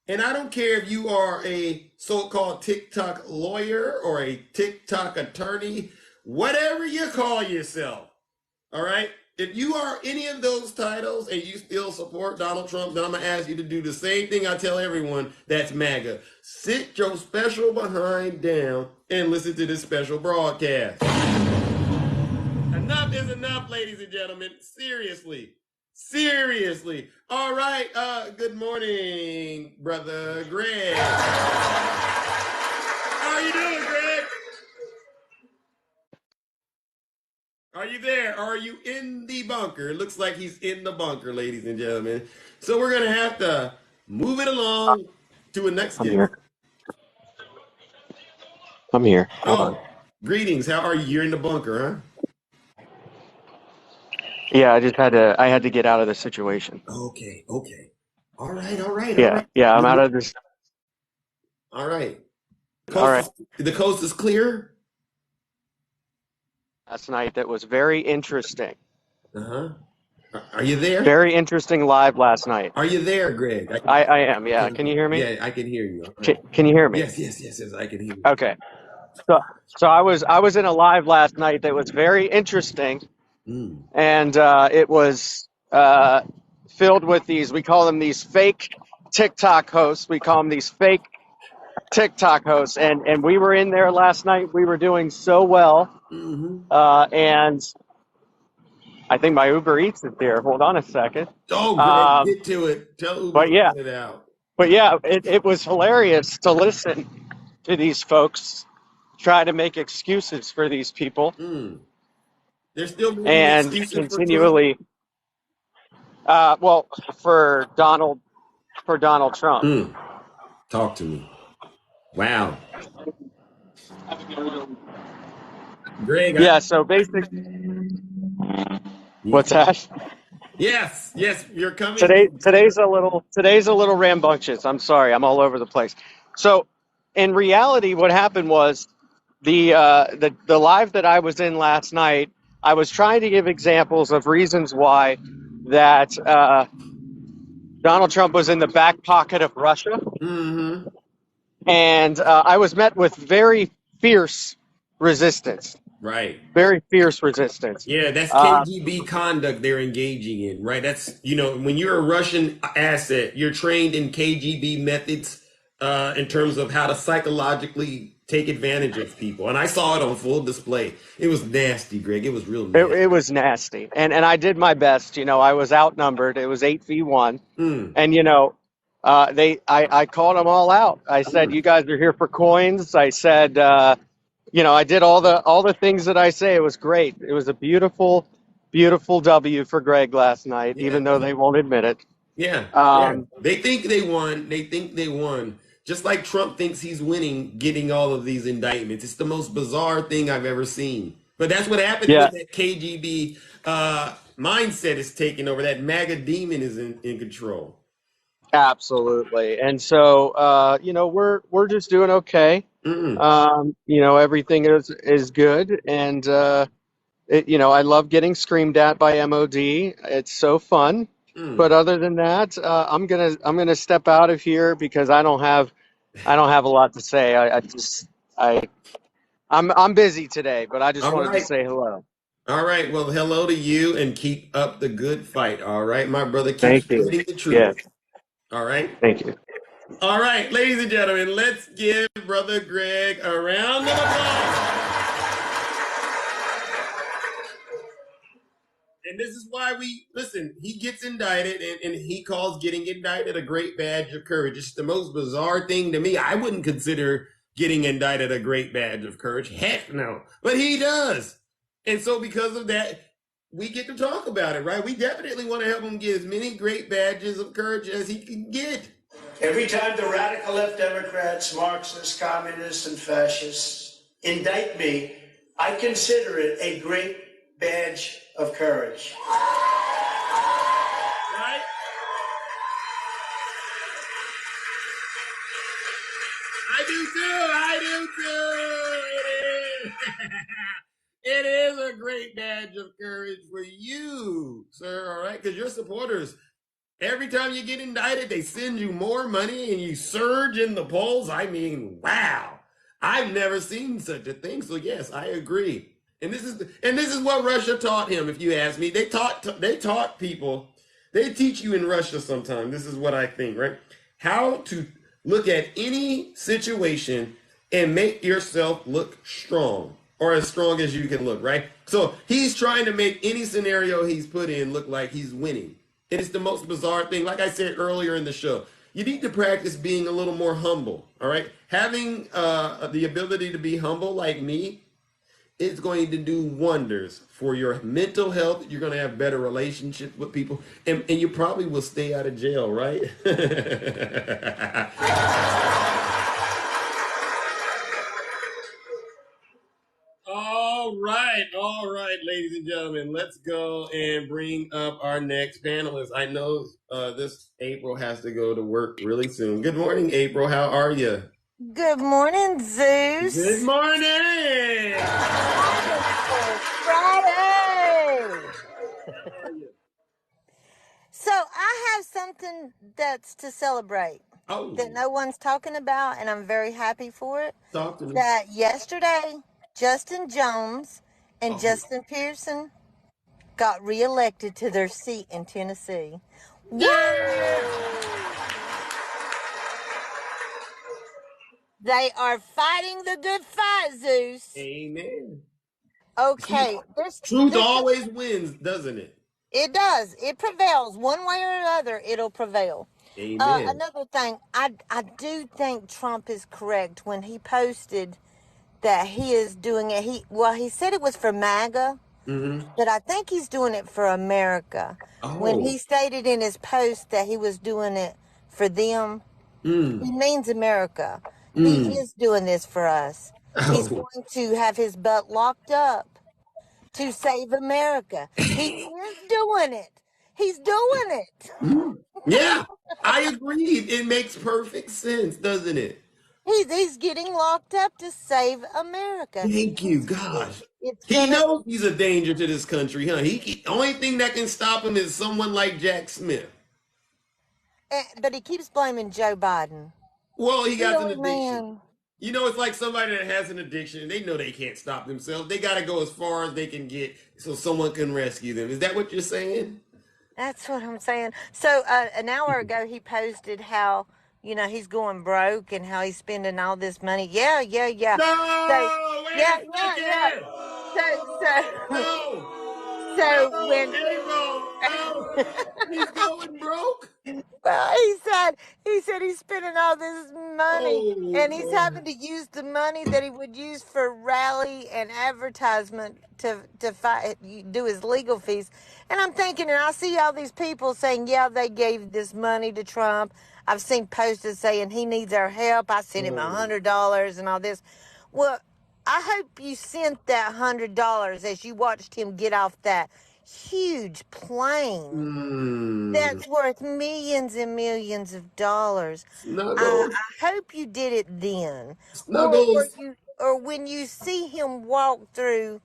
And I don't care if you are a so-called TikTok lawyer or a TikTok attorney, whatever you call yourself, all right? If you are any of those titles and you still support Donald Trump, then I'm going to ask you to do the same thing I tell everyone that's MAGA. Sit your special behind down and listen to this special broadcast. Enough is enough. enough, ladies and gentlemen. Seriously. Seriously. All right. Good morning, Brother Greg. How are you doing, Greg? Are you there? Are you in the bunker? It looks like he's in the bunker, ladies and gentlemen. So we're going to have to move it along to a next I'm guest. here. I'm here. Hold on. Greetings. How are you? You're in the bunker, huh? Yeah, I had to get out of the situation. Okay. All right. Yeah, I'm out of this. All right. All right. The coast is clear? Last night that was very interesting. Uh-huh. Are you there? Very interesting live last night. Are you there, Greg? I am, yeah. Can you hear me? Yeah, I can hear you. Right. Can you hear me? Yes, I can hear you. Okay. So I was in a live last night that was very interesting. And it was filled with we call them these fake TikTok hosts. We call them these fake TikTok hosts. And we were in there last night. We were doing so well. And I think my Uber Eats is there. Hold on a second. Oh, Greg, get to it. Tell Uber to get it out. But yeah, it was hilarious to listen to these folks try to make excuses for these people. They're still making and excuses continually, for Donald Trump. Talk to me. Wow. Greg. Yeah. So basically, what's that? Yes, you're coming. Today's a little rambunctious. I'm sorry, I'm all over the place. So, in reality, what happened was the live that I was in last night. I was trying to give examples of reasons why that Donald Trump was in the back pocket of Russia, and I was met with very fierce resistance. Right. Very fierce resistance. Yeah, that's KGB conduct they're engaging in, right? That's, when you're a Russian asset, you're trained in KGB methods in terms of how to psychologically take advantage of people. And I saw it on full display. It was nasty, Greg. It was real nasty. It was nasty. And I did my best. I was outnumbered. It was 8v1. And, I called them all out. I said, you guys are here for coins. I said, I did all the things that I say. It was great. It was a beautiful, beautiful W for Greg last night, even though they won't admit it. Yeah. They think they won. Just like Trump thinks he's winning, getting all of these indictments. It's the most bizarre thing I've ever seen. But that's what happened when that KGB mindset is taking over. That MAGA demon is in control. Absolutely. And so, we're just doing okay. Everything is good. And, I love getting screamed at by MOD. It's so fun. But other than that, I'm gonna step out of here because I don't have a lot to say. I'm busy today, but I just wanted to say hello. All right. Well, hello to you, and keep up the good fight. All right, my brother. Thank you. Keep the truth. Yes. All right. Thank you. All right, ladies and gentlemen, let's give Brother Greg a round of applause. And this is why he gets indicted, and he calls getting indicted a great badge of courage. It's the most bizarre thing to me. I wouldn't consider getting indicted a great badge of courage. Heck no. But he does. And so because of that, we get to talk about it, right? We definitely want to help him get as many great badges of courage as he can get. Every time the radical left Democrats, Marxists, communists, and fascists indict me, I consider it a great badge of courage. Right? I do too. It is a great badge of courage for you, sir, all right? Because your supporters, every time you get indicted, they send you more money and you surge in the polls. I mean, wow. I've never seen such a thing. So yes, I agree. And this is what Russia taught him, if you ask me. They taught people, they teach you in Russia sometimes. This is what I think, right? How to look at any situation and make yourself look strong. or as strong as you can look, right? So he's trying to make any scenario he's put in look like he's winning. And it's the most bizarre thing. Like I said earlier in the show, you need to practice being a little more humble, all right? Having the ability to be humble like me, it's going to do wonders for your mental health. You're going to have better relationships with people, and you probably will stay out of jail, right? All right, ladies and gentlemen, let's go and bring up our next panelist. I know this April has to go to work really soon. Good morning, April. How are you? Good morning, Zeus. Good morning. Friday. So I have something that's to celebrate that no one's talking about, and I'm very happy for it. Talk to me. That yesterday, Justin Jones and Justin Pearson got reelected to their seat in Tennessee. They are fighting the good fight, Zeus. Amen. Okay. Truth always wins, doesn't it? It does. It prevails. One way or another, it'll prevail. Amen. Another thing, I do think Trump is correct when he posted that he is doing it. He said it was for MAGA, but I think he's doing it for America. When he stated in his post that he was doing it for them, he means America. He is doing this for us. He's going to have his butt locked up to save America. He is doing it. He's doing it. Yeah, I agree. It makes perfect sense, doesn't it? He's getting locked up to save America. Thank you, gosh. He knows he's a danger to this country, huh? The only thing that can stop him is someone like Jack Smith. But he keeps blaming Joe Biden. Well, he got an addiction. Man. You know, it's like somebody that has an addiction. They know they can't stop themselves. They got to go as far as they can get so someone can rescue them. Is that what you're saying? That's what I'm saying. So an hour ago, he posted how, he's going broke and how he's spending all this money. Yeah. No, So, wait a second. So when he's going broke. Well, he said he's spending all this money, and he's having to use the money that he would use for rally and advertisement to fight, do his legal fees. And I'm thinking, and I see all these people saying, yeah, they gave this money to Trump. I've seen posters saying he needs our help. I sent him $100 and all this. Well, I hope you sent that $100 as you watched him get off that huge plane that's worth millions and millions of dollars. I hope you did it then. Or when you see him walk through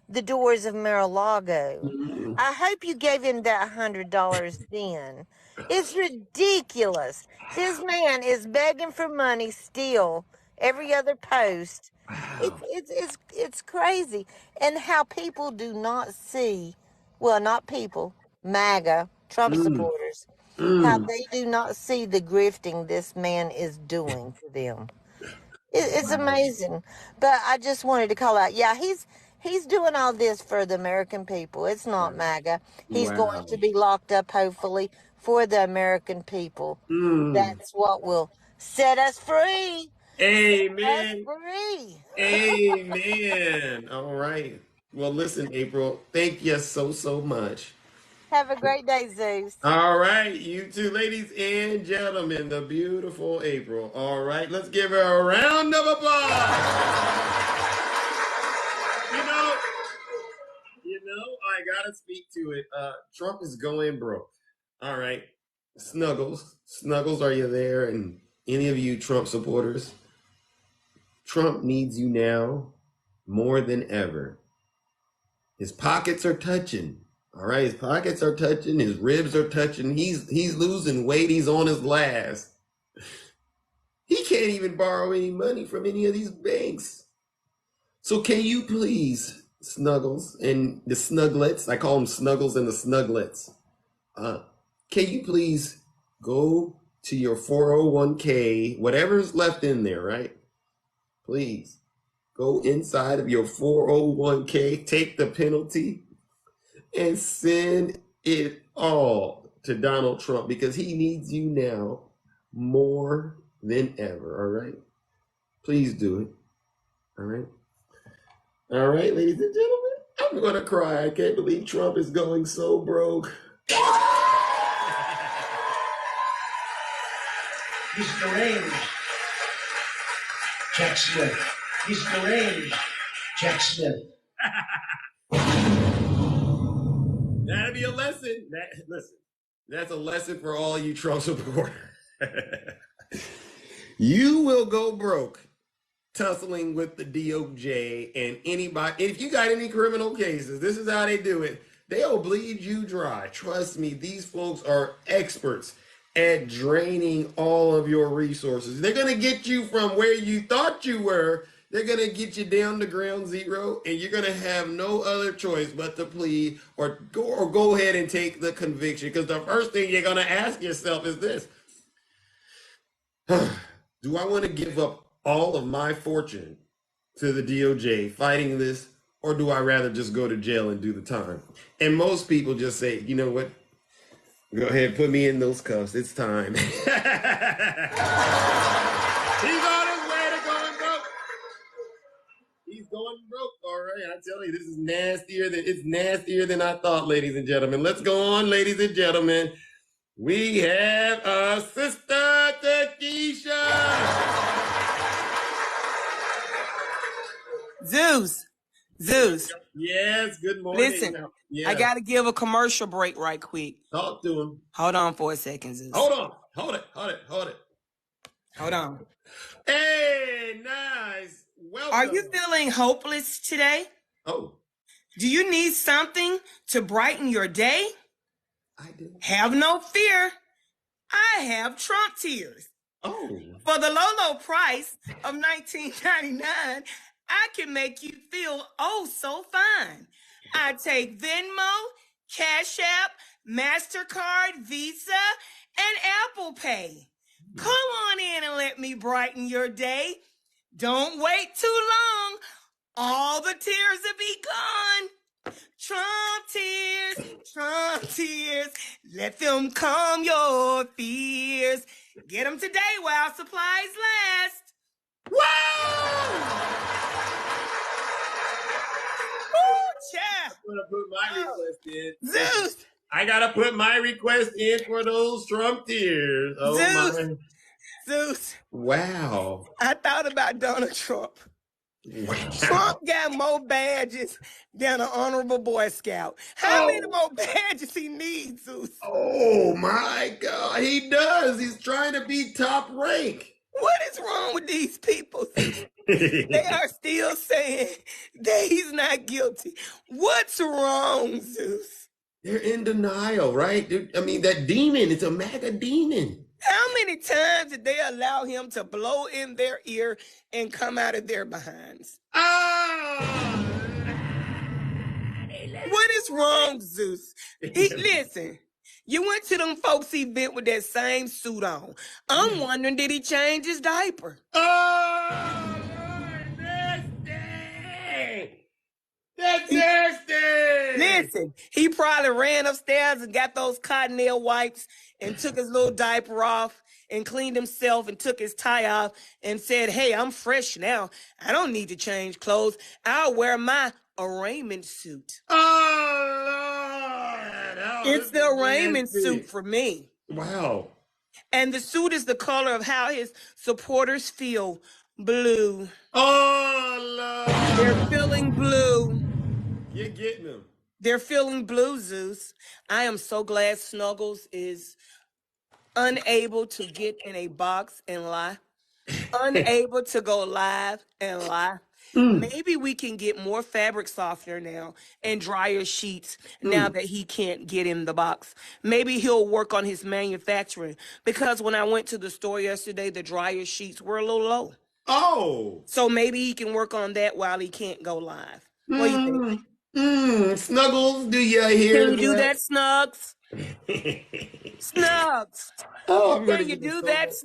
the doors of Mar-a-Lago. I hope you gave him that $100 then. It's ridiculous. This man is begging for money still every other post. It's crazy. And how people do not see, well, not people, MAGA, Trump supporters, how they do not see the grifting this man is doing to them. It's amazing. But I just wanted to call out, he's doing all this for the American people. It's not MAGA. He's going to be locked up, hopefully, for the American people. That's what will set us free. Amen. Free. Amen. All right. Well, listen, April, thank you so much. Have a great day, Zeus. All right. You too, ladies and gentlemen, the beautiful April. All right. Let's give her a round of applause. I got to speak to it. Trump is going broke. All right. Snuggles, are you there? And any of you Trump supporters? Trump needs you now more than ever. His pockets are touching. All right, his pockets are touching. His ribs are touching. He's losing weight. He's on his last. He can't even borrow any money from any of these banks. So can you please, Snuggles and the Snugglets, I call them Snuggles and the Snugglets, can you please go to your 401k, whatever's left in there, right? Please go inside of your 401k, take the penalty, and send it all to Donald Trump because he needs you now more than ever. All right? Please do it. All right? All right, ladies and gentlemen, I'm going to cry. I can't believe Trump is going so broke. He's deranged. Jack Smith. He's deranged. Jack Smith. That'll be a lesson. Listen, that's a lesson for all you Trump supporters. You will go broke tussling with the DOJ and anybody. If you got any criminal cases, this is how they do it. They'll bleed you dry. Trust me, these folks are experts at draining all of your resources. They're going to get you from where you thought you were. They're going to get you down to ground zero, and you're going to have no other choice but to plead or go ahead and take the conviction. Because the first thing you're going to ask yourself is this. Do I want to give up all of my fortune to the DOJ fighting this, or do I rather just go to jail and do the time? And most people just say, you know what? Go ahead, put me in those cuffs. It's time. He's on his way to going broke. He's going broke. All right, I tell you, this is nastier than I thought, ladies and gentlemen. Let's go on, ladies and gentlemen. We have a sister Takesha. Zeus. Yes, good morning. Listen, I got to give a commercial break right quick. Talk to him. Hold on for a second, Zeus. Hold on. Hold it. Hold on. Hey, nice. Welcome. Are you feeling hopeless today? Oh. Do you need something to brighten your day? I do. Have no fear. I have Trump tears. Oh. For the low price of $19.99, I can make you feel oh so fine. I take Venmo, Cash App, MasterCard, Visa, and Apple Pay. Come on in and let me brighten your day. Don't wait too long. All the tears will be gone. Trump tears, let them calm your fears. Get them today while supplies last. Woo! I'm gonna put my request in. Zeus! I gotta put my request in for those Trump tears. Oh my. Zeus! Wow. I thought about Donald Trump. Wow. Trump got more badges than an honorable Boy Scout. How many more badges he needs, Zeus? Oh my God, he does. He's trying to be top rank. What is wrong with these people? They are still saying that he's not guilty. What's wrong, Zeus? They're in denial, right? I mean, that demon, it's a MAGA demon. How many times did they allow him to blow in their ear and come out of their behinds? What is wrong, Zeus? Listen, you went to them folks' event with that same suit on. I'm wondering, did he change his diaper? Oh, Lord, nasty! That's nasty! Listen, he probably ran upstairs and got those cottonelle wipes and took his little diaper off and cleaned himself and took his tie off and said, hey, I'm fresh now. I don't need to change clothes. I'll wear my arraignment suit. Oh, Lord! Oh, it's the arraignment suit for me. Wow. And the suit is the color of how his supporters feel, blue. Oh, Lord! They're feeling blue. You're getting them. They're feeling blue, Zeus. I am so glad Snuggles is unable to get in a box and lie. Unable to go live and lie. Maybe we can get more fabric softener now and drier sheets now that he can't get in the box. Maybe he'll work on his manufacturing, because when I went to the store yesterday, the dryer sheets were a little low. Oh. So maybe he can work on that while he can't go live. What do you think? Snuggles, do you hear Can you do that, Snugs? Snugs. Oh, I'm Can gonna you give him do so that, much.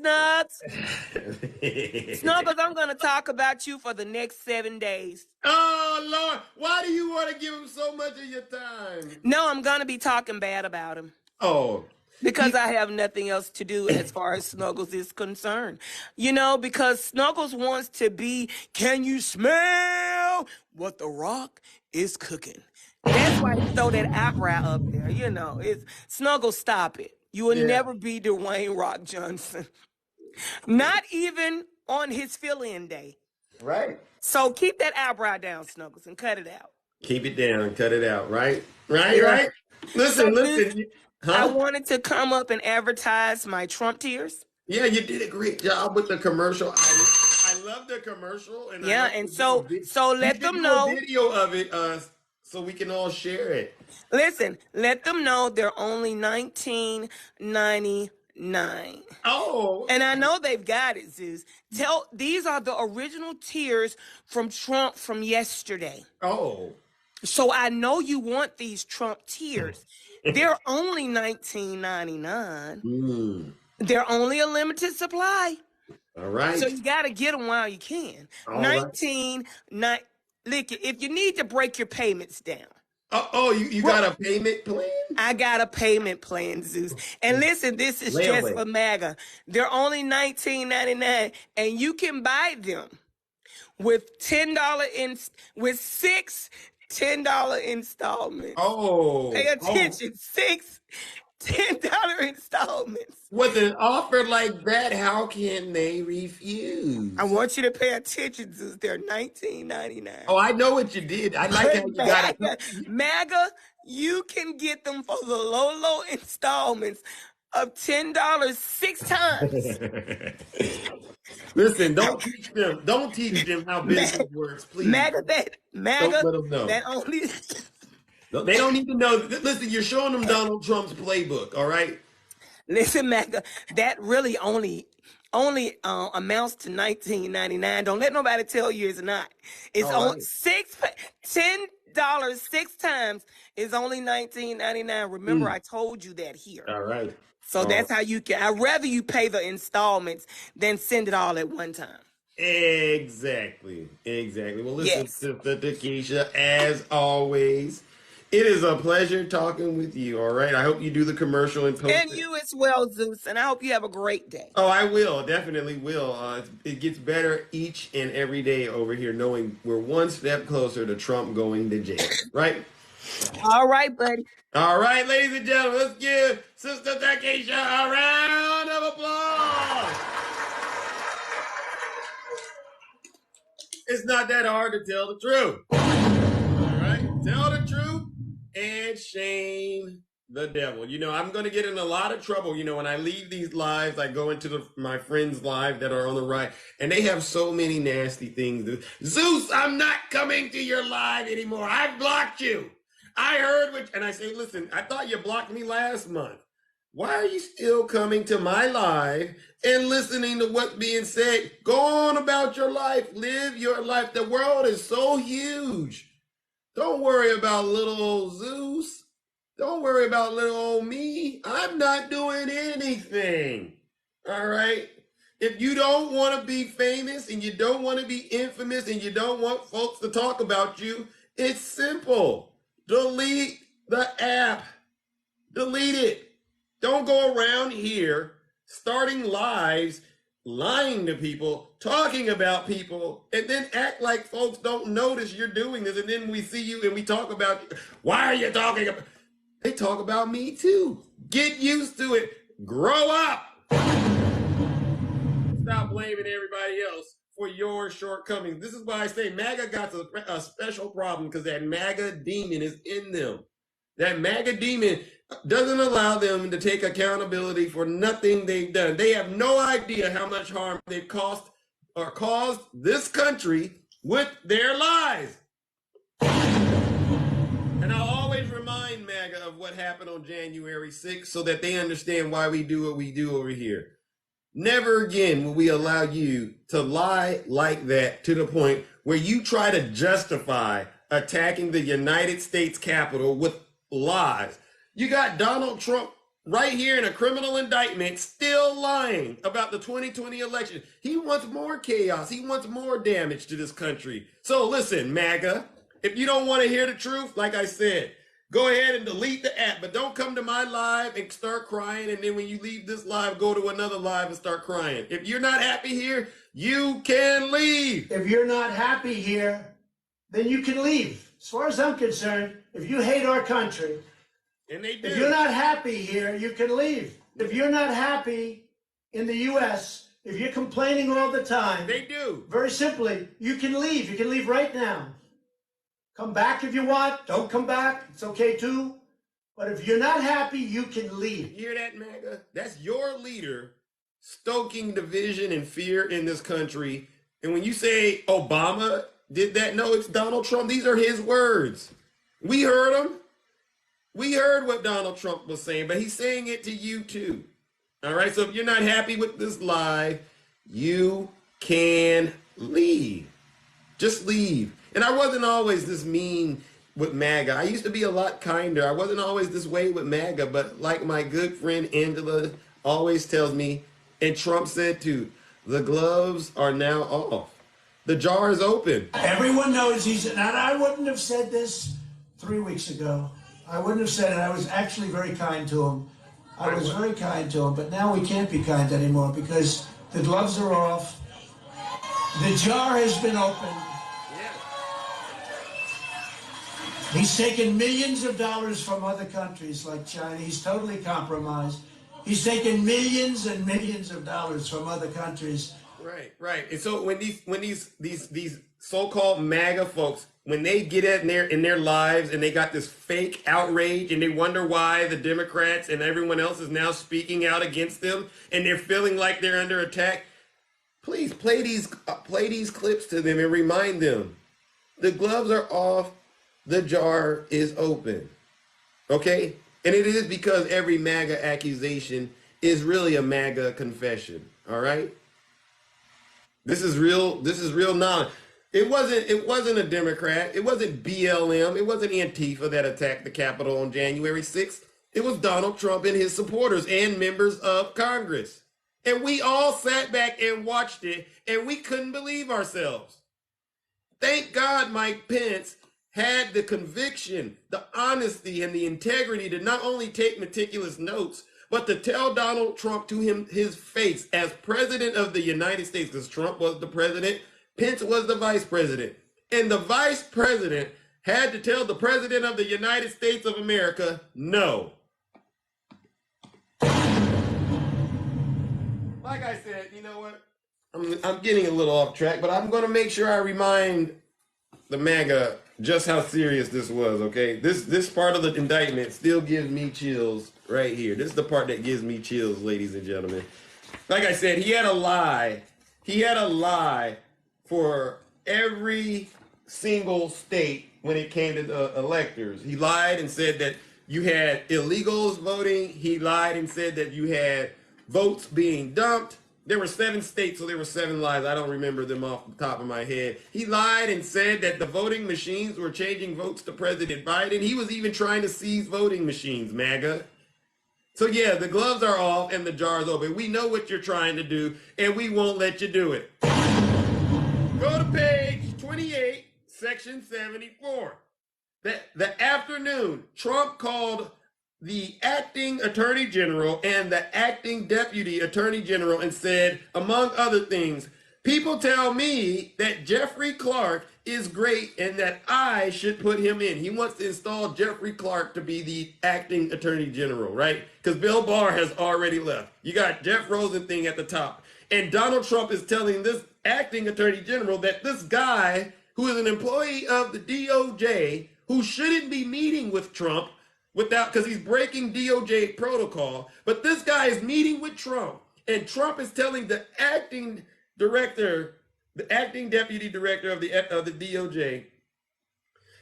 Snugs? Snuggles, I'm going to talk about you for the next 7 days. Oh, Lord. Why do you want to give him so much of your time? No, I'm going to be talking bad about him. Oh. Because I have nothing else to do as far as Snuggles is concerned. You know, because Snuggles wants to be, can you smell what the Rock is cooking? That's why he throw that eyebrow up there. You know, it's Snuggles, stop it. You will never be Dwayne Rock Johnson. Not even on his fill-in day. Right. So keep that eyebrow down, Snuggles, and cut it out. Keep it down, cut it out, right? Right? Listen, listen. I wanted to come up and advertise my Trump tiers. Yeah, you did a great job with the commercial. I love the commercial, and so let them know. A video of it, so we can all share it. Listen, let them know they're only $19.99. Oh, and I know they've got it, Zeus. These are the original tiers from Trump from yesterday. Oh, so I know you want these Trump tiers. They're only $19.99. They're only a limited supply. All right. So you got to get them while you can. Look, if you need to break your payments down. You got a payment plan? I got a payment plan, Zeus. And listen, this is just for MAGA. They're only $19.99, and you can buy them with with six $10 installments. Oh, pay attention, 6 $10 installments. With an offer like that, how can they refuse? I want you to pay attention, Zeus. They're $19.99. Oh, I know what you did. I like how you got it. MAGA, you can get them for the low installments of $10 6 times. Listen, don't teach them. Don't teach them how business works, please. MAGA, don't let them know. That only. They don't need to know. Listen, you're showing them Donald Trump's playbook, all right? Listen, MAGA, that really only amounts to $19.99. Don't let nobody tell you it's not. It's on $10 6 times is only $19.99. Remember, I told you that here. All right. So that's how you can. I'd rather you pay the installments than send it all at one time. Exactly. Well, listen, Sister Takesha, as always, it is a pleasure talking with you, all right? I hope you do the commercial and post and you as well, Zeus, and I hope you have a great day. Oh, I will. Definitely will. It gets better each and every day over here, knowing we're one step closer to Trump going to jail, right? All right, buddy. All right, ladies and gentlemen, let's give Sister Takesha a round of applause. It's not that hard to tell the truth. All right? Tell the truth and shame the devil. You know, I'm going to get in a lot of trouble. You know, when I leave these lives, I go into my friends' live that are on the right, and they have so many nasty things. Zeus, I'm not coming to your live anymore. I've blocked you. I heard and I say, listen, I thought you blocked me last month. Why are you still coming to my live and listening to what's being said? Go on about your life. Live your life. The world is so huge. Don't worry about little old Zeus. Don't worry about little old me. I'm not doing anything. All right? If you don't want to be famous and you don't want to be infamous and you don't want folks to talk about you, it's simple. Delete the app. Delete it. Don't go around here starting lives, lying to people, talking about people, and then act like folks don't notice you're doing this. And then we see you and we talk about, why are you talking about? They talk about me too. Get used to it. Grow up. Stop blaming everybody else for your shortcomings. This is why I say MAGA got a special problem, because that MAGA demon is in them. That MAGA demon doesn't allow them to take accountability for nothing they've done. They have no idea how much harm they've caused this country with their lies. And I'll always remind MAGA of what happened on January 6th so that they understand why we do what we do over here. Never again will we allow you to lie like that to the point where you try to justify attacking the United States Capitol with lies. You got Donald Trump right here in a criminal indictment, still lying about the 2020 election. He wants more chaos. He wants more damage to this country. So listen, MAGA, if you don't want to hear the truth, like I said, go ahead and delete the app, but don't come to my live and start crying. And then when you leave this live, go to another live and start crying. If you're not happy here, you can leave. If you're not happy here, then you can leave. As far as I'm concerned, if you hate our country, and they do. If you're not happy here, you can leave. If you're not happy in the U.S., if you're complaining all the time, they do. Very simply, you can leave. You can leave right now. Come back if you want. Don't come back. It's okay too. But if you're not happy, you can leave. You hear that, MAGA? That's your leader stoking division and fear in this country. And when you say Obama did that, no, it's Donald Trump. These are his words. We heard him. We heard what Donald Trump was saying, but he's saying it to you too. All right, so if you're not happy with this lie, you can leave. Just leave. And I wasn't always this mean with MAGA. I used to be a lot kinder. I wasn't always this way with MAGA, but like my good friend Angela always tells me, and Trump said too, the gloves are now off. The jar is open. Everyone knows he's, and I wouldn't have said this 3 weeks ago. I wouldn't have said it. I was actually very kind to him. I was very kind to him, but now we can't be kind anymore because the gloves are off. The jar has been opened. He's taken millions of dollars from other countries like China. He's totally compromised. He's taken millions and millions of dollars from other countries. Right. And so when these so-called MAGA folks, when they get in their lives and they got this fake outrage and they wonder why the Democrats and everyone else is now speaking out against them and they're feeling like they're under attack, please play these clips to them and remind them the gloves are off, the jar is open. Okay? And it is because every MAGA accusation is really a MAGA confession. All right? This is real knowledge. It wasn't a Democrat. It wasn't BLM. It wasn't Antifa that attacked the Capitol on January 6th. It was Donald Trump and his supporters and members of Congress. And we all sat back and watched it, and we couldn't believe ourselves. Thank God Mike Pence had the conviction, the honesty, and the integrity to not only take meticulous notes, but to tell Donald Trump to his face as president of the United States, because Trump was the president, Pence was the vice president. And the vice president had to tell the president of the United States of America, no. Like I said, you know what? I'm getting a little off track, but I'm going to make sure I remind the MAGA just how serious this was, okay? This part of the indictment still gives me chills right here. This is the part that gives me chills, ladies and gentlemen. Like I said, he had a lie. He had a lie for every single state when it came to the electors. He lied and said that you had illegals voting. He lied and said that you had votes being dumped. There were 7 states, so there were 7 lies. I don't remember them off the top of my head. He lied and said that the voting machines were changing votes to President Biden. He was even trying to seize voting machines, MAGA. So yeah, the gloves are off and the jar's open. We know what you're trying to do, and we won't let you do it. Go to page 28, section 74. The afternoon, Trump called the acting attorney general and the acting deputy attorney general and said, among other things, people tell me that Jeffrey Clark is great and that I should put him in. He wants to install Jeffrey Clark to be the acting attorney general, right? Because Bill Barr has already left. You got Jeff Rosenthal at the top. And Donald Trump is telling this acting attorney general that this guy, who is an employee of the DOJ, who shouldn't be meeting with Trump because he's breaking DOJ protocol, but this guy is meeting with Trump, and Trump is telling the acting director, the acting deputy director of the DOJ,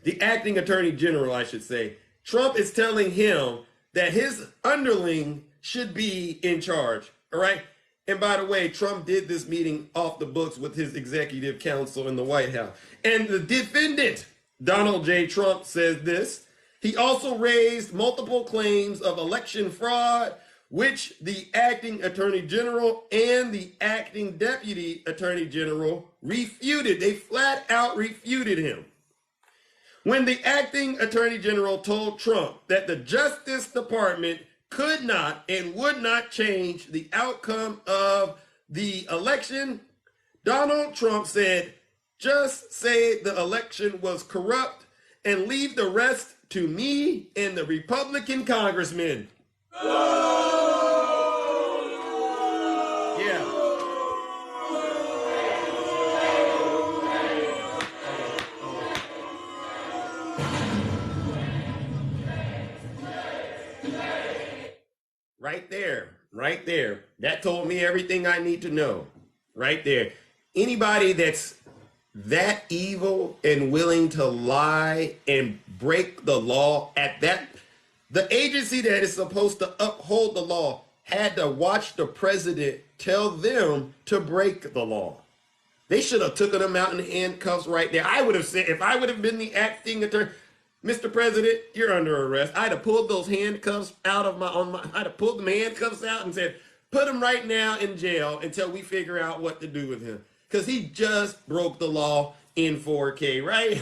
the acting attorney general, I should say, Trump is telling him that his underling should be in charge, all right? And by the way, Trump did this meeting off the books with his executive counsel in the White House. And the defendant, Donald J. Trump, says this. He also raised multiple claims of election fraud, which the acting attorney general and the acting deputy attorney general refuted. They flat out refuted him. When the acting attorney general told Trump that the Justice Department could not and would not change the outcome of the election, Donald Trump said, just say the election was corrupt and leave the rest to me and the Republican congressmen. Yeah. Right there. That told me everything I need to know. Right there. Anybody that's that evil and willing to lie and break the law the agency that is supposed to uphold the law had to watch the president tell them to break the law. They should have taken him out in handcuffs right there. I would have said, if I would have been the acting attorney, Mr. President, you're under arrest. I'd have pulled those handcuffs out of I'd have pulled the handcuffs out and said, put him right now in jail until we figure out what to do with him. Because he just broke the law in 4K, right? I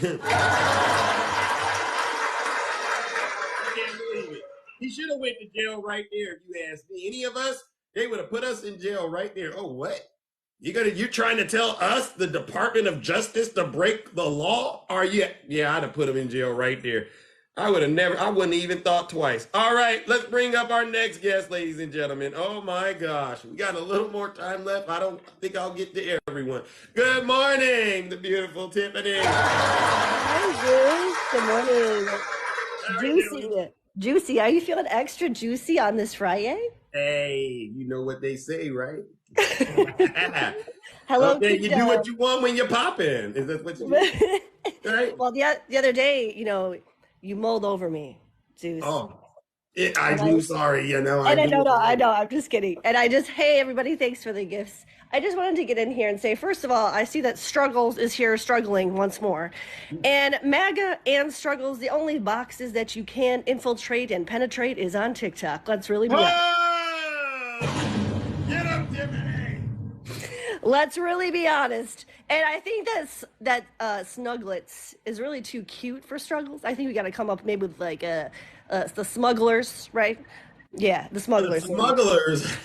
can't believe it. He should have went to jail right there, if you ask me. Any of us, they would have put us in jail right there. Oh, what? You're trying to tell us, the Department of Justice, to break the law? Are you? Yeah, I'd have put him in jail right there. I wouldn't even thought twice. All right, let's bring up our next guest, ladies and gentlemen. Oh my gosh, we got a little more time left. I don't think I'll get to everyone. Good morning, the beautiful Tiffany. Hi, Bruce. Good morning. Juicy. Are you feeling extra juicy on this Friday? Hey, you know what they say, right? Hello, okay, you do what you want when you're popping. Is that what you do? Right? Well, the other day, you mulled over me, Zeus. Oh, I'm sorry, I know, I'm just kidding. And hey, everybody, thanks for the gifts. I just wanted to get in here and say, first of all, I see that Struggles is here struggling once more. And MAGA and Struggles, the only boxes that you can infiltrate and penetrate is on TikTok. Let's really be honest. Get up, Tiffany! Let's really be honest. And I think that Snuglets is really too cute for Struggles. I think we got to come up maybe with like the smugglers, right? Yeah, the smugglers. The smugglers.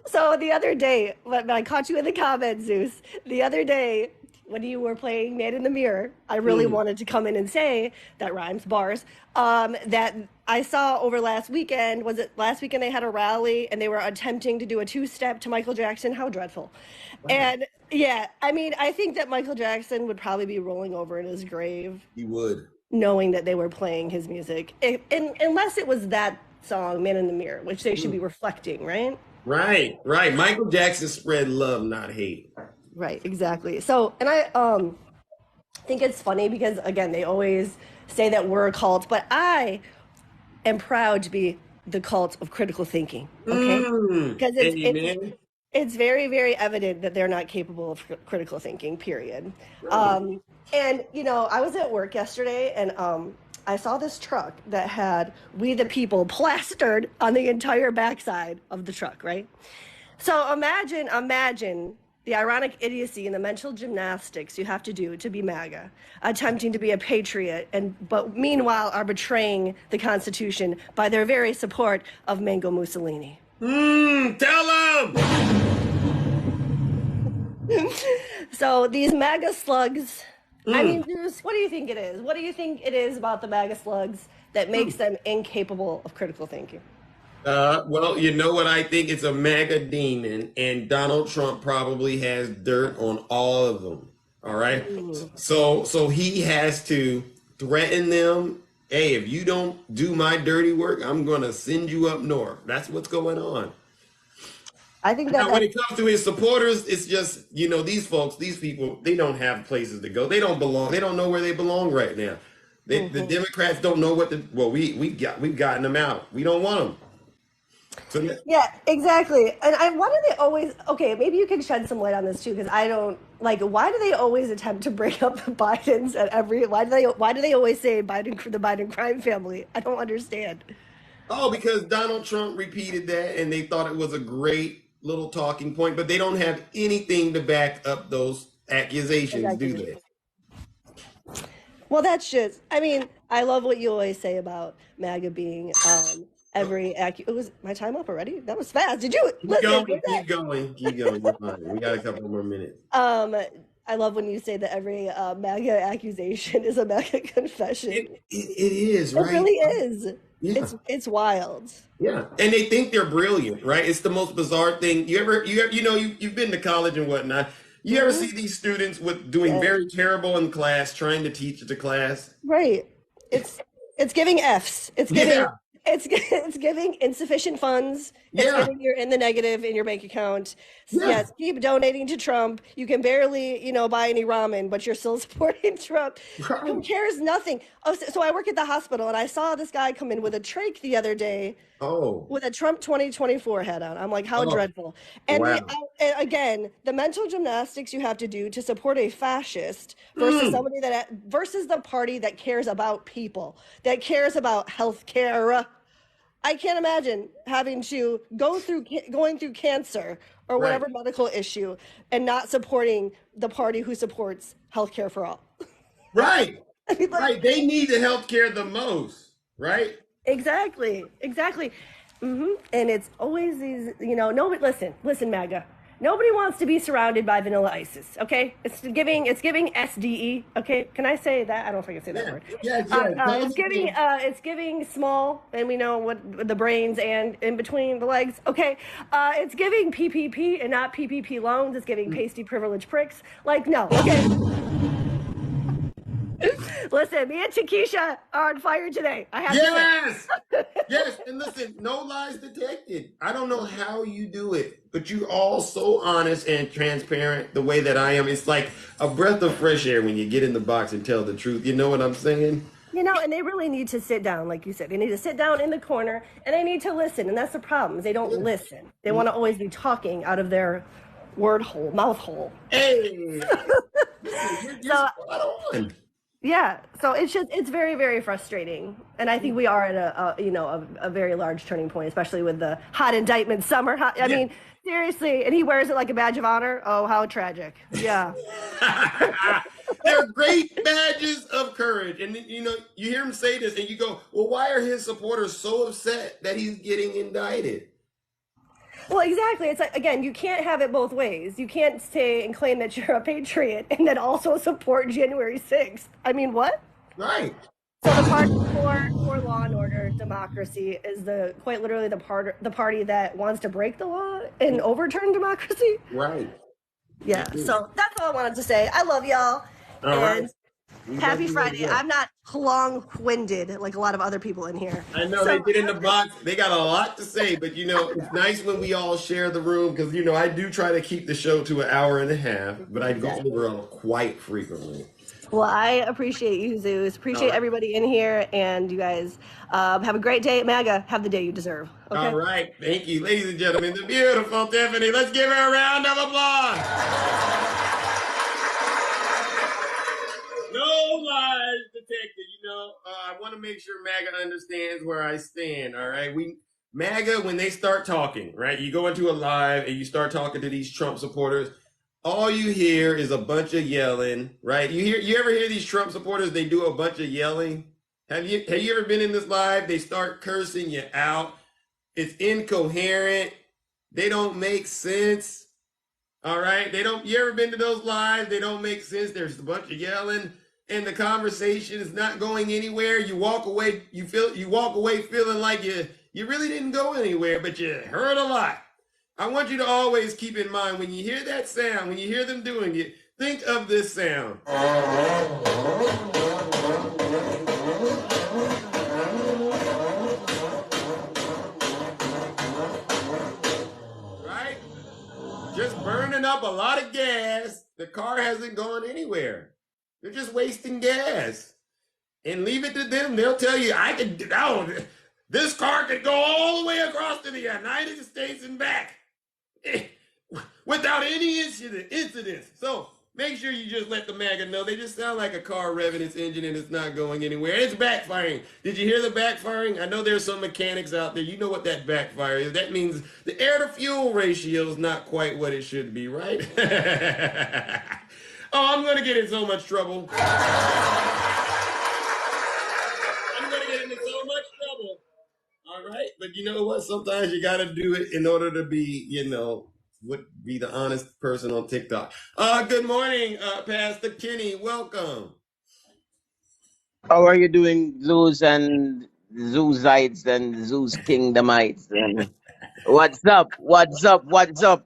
So the other day, when I caught you in the comments, Zeus, the other day when you were playing Man in the Mirror, I really wanted to come in and say, that rhymes, bars, that I saw over last weekend, was it last weekend they had a rally and they were attempting to do a two-step to Michael Jackson? How dreadful. Wow. And yeah, I mean, I think that Michael Jackson would probably be rolling over in his grave. He would. Knowing that they were playing his music. Unless it was that song, Man in the Mirror, which they should be reflecting, right? Right. Michael Jackson spread love, not hate. Right, exactly. So, and I think it's funny because, again, they always say that we're a cult, but I am proud to be the cult of critical thinking, okay? Because it's very, very evident that they're not capable of critical thinking, period. Right. And, I was at work yesterday and I saw this truck that had "We the People" plastered on the entire backside of the truck, right? So imagine the ironic idiocy and the mental gymnastics you have to do to be MAGA, attempting to be a patriot, but meanwhile are betraying the Constitution by their very support of Mango Mussolini. Tell them! So these MAGA slugs, I mean, Bruce, what do you think it is? What do you think it is about the MAGA slugs that makes them incapable of critical thinking? Well, you know what I think? It's a MAGA demon, and Donald Trump probably has dirt on all of them. All right. So he has to threaten them. Hey, if you don't do my dirty work, I'm going to send you up north. That's what's going on. I think that when it comes to his supporters, it's just, these folks, these people, they don't have places to go. They don't belong. They don't know where they belong right now. The Democrats don't know we've gotten them out. We don't want them. Yeah, exactly. And why do they always? Okay, maybe you can shed some light on this too, because I don't like. Why do they always attempt to bring up the Bidens at every? Why do they always say the Biden crime family? I don't understand. Oh, because Donald Trump repeated that and they thought it was a great little talking point, but they don't have anything to back up those accusations, do Exactly. they? Well, that's just. I mean, I love what you always say about MAGA being It was my time up already. That was fast. Did you Keep listen? going, keep going, keep going. You're fine. We got a couple more minutes. I love when you say that every MAGA accusation is a MAGA confession. It is, right? It really is. Yeah. It's wild. Yeah, and they think they're brilliant, right? It's the most bizarre thing. You've been to college and whatnot. You ever see these students doing very terrible in class, trying to teach the class? Right. It's giving Fs. It's giving insufficient funds. It's giving you're in the negative in your bank account. Yes, keep donating to Trump. You can barely, buy any ramen, but you're still supporting Trump. Right. Who cares? Nothing. Oh, so I work at the hospital, and I saw this guy come in with a trach the other day. Oh. With a Trump 2024 hat on. I'm like, how dreadful. And again, the mental gymnastics you have to do to support a fascist versus somebody versus the party that cares about people, that cares about health care. I can't imagine having to going through cancer or whatever medical issue and not supporting the party who supports healthcare for all. Right. Right. They need the healthcare the most, right? Exactly. And it's always these, nobody, listen, MAGA. Nobody wants to be surrounded by vanilla ISIS, okay? It's giving SDE, okay? Can I say that? I don't know if I can say that word. It's giving small, and we know what the brains and in between the legs, okay? It's giving PPP and not PPP loans. It's giving pasty privilege pricks. Like, no, okay? Listen, me and Chiquisha are on fire today. I have to. Yes, and listen, no lies detected. I don't know how you do it, but you're all so honest and transparent the way that I am. It's like a breath of fresh air when you get in the box and tell the truth. You know what I'm saying? And they really need to sit down, like you said. They need to sit down in the corner, and they need to listen. And that's the problem, is they don't listen. They want to always be talking out of their mouth hole. Hey! You're spot on. Yeah, so it's very, very frustrating, and I think we are at a very large turning point, especially with the hot indictment summer. I mean, seriously, and he wears it like a badge of honor. Oh, how tragic! Yeah, they're great badges of courage, and you hear him say this, and you go, "Well, why are his supporters so upset that he's getting indicted?" Well, exactly. It's like, again, you can't have it both ways. You can't say and claim that you're a patriot and then also support January 6th. I mean, what? Right. So the party for law and order democracy is quite literally the party that wants to break the law and overturn democracy. Right. Yeah. So that's all I wanted to say. I love y'all. All Happy Friday. I'm not long-winded like a lot of other people in here. I know they get in the box. They got a lot to say, but it's nice when we all share the room because I do try to keep the show to an hour and a half, but I go over quite frequently. Well, I appreciate you, Zeus. Appreciate everybody in here, and you guys have a great day at MAGA. Have the day you deserve. Okay? All right. Thank you, ladies and gentlemen. The beautiful Tiffany. Let's give her a round of applause. No lies detected. I want to make sure MAGA understands where I stand. All right. MAGA, when they start talking, right? You go into a live and you start talking to these Trump supporters. All you hear is a bunch of yelling, right? You ever hear these Trump supporters? They do a bunch of yelling. Have you ever been in this live? They start cursing you out. It's incoherent. They don't make sense. All right. You ever been to those lives? They don't make sense. There's a bunch of yelling and the conversation is not going anywhere. You walk away. You walk away feeling like you really didn't go anywhere, but you heard a lot. I want you to always keep in mind when you hear that sound, when you hear them doing it, think of this sound. Right? Just burning up a lot of gas. The car hasn't gone anywhere. They're just wasting gas. And leave it to them. They'll tell you, This car could go all the way across to the United States and back without any incidents. So make sure you just let the MAGA know. They just sound like a car revving its engine and it's not going anywhere. It's backfiring. Did you hear the backfiring? I know there's some mechanics out there. You know what that backfire is. That means the air-to-fuel ratio is not quite what it should be, right? Oh, I'm going to get in so much trouble. I'm going to get into so much trouble. All right. But you know what? Sometimes you got to do it in order to be, be the honest person on TikTok. Good morning, Pastor Kenny. Welcome. How are you doing, Zeus and Zeusites and Zeus Kingdomites? And what's up? What's up? What's up?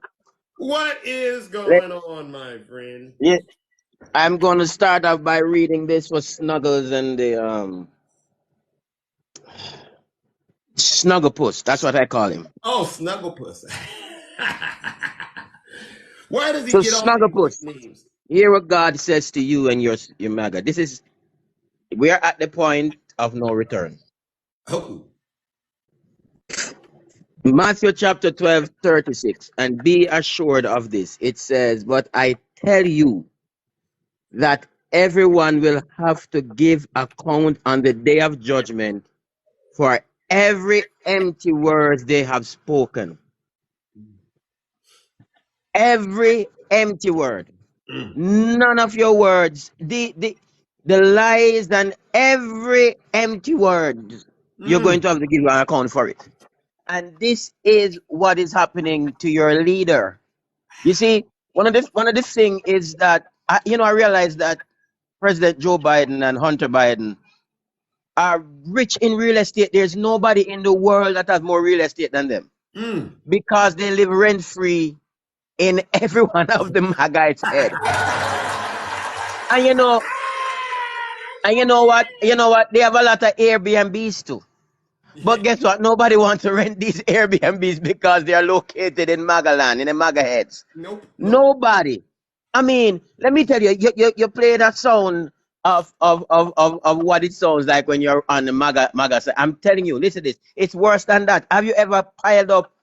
What is going on, my friend? Yeah, I'm going to start off by reading this for Snuggles and the Snugglepuss. That's what I call him. Oh, Snugglepuss. Why does he So get all Snugglepuss, these names? hear what God says to you and your MAGA. We are at the point of no return. Oh. Matthew chapter 12:36, and be assured of this. It says, but I tell you that everyone will have to give account on the day of judgment for every empty word they have spoken. Every empty word. None of your words. The lies and every empty word. You're going to have to give an account for it. And this is what is happening to your leader. You see, one of the thing is that I realize that President Joe Biden and Hunter Biden are rich in real estate. There's nobody in the world that has more real estate than them because they live rent free in every one of the MAGA's head. And you know what? They have a lot of Airbnbs too. But guess what? Nobody wants to rent these Airbnbs because they are located in MAGA land, in the MAGA heads. Nope. Nobody. I mean, let me tell you, you play that sound of what it sounds like when you're on the MAGA side. I'm telling you, listen to this. It's worse than that. Have you ever piled up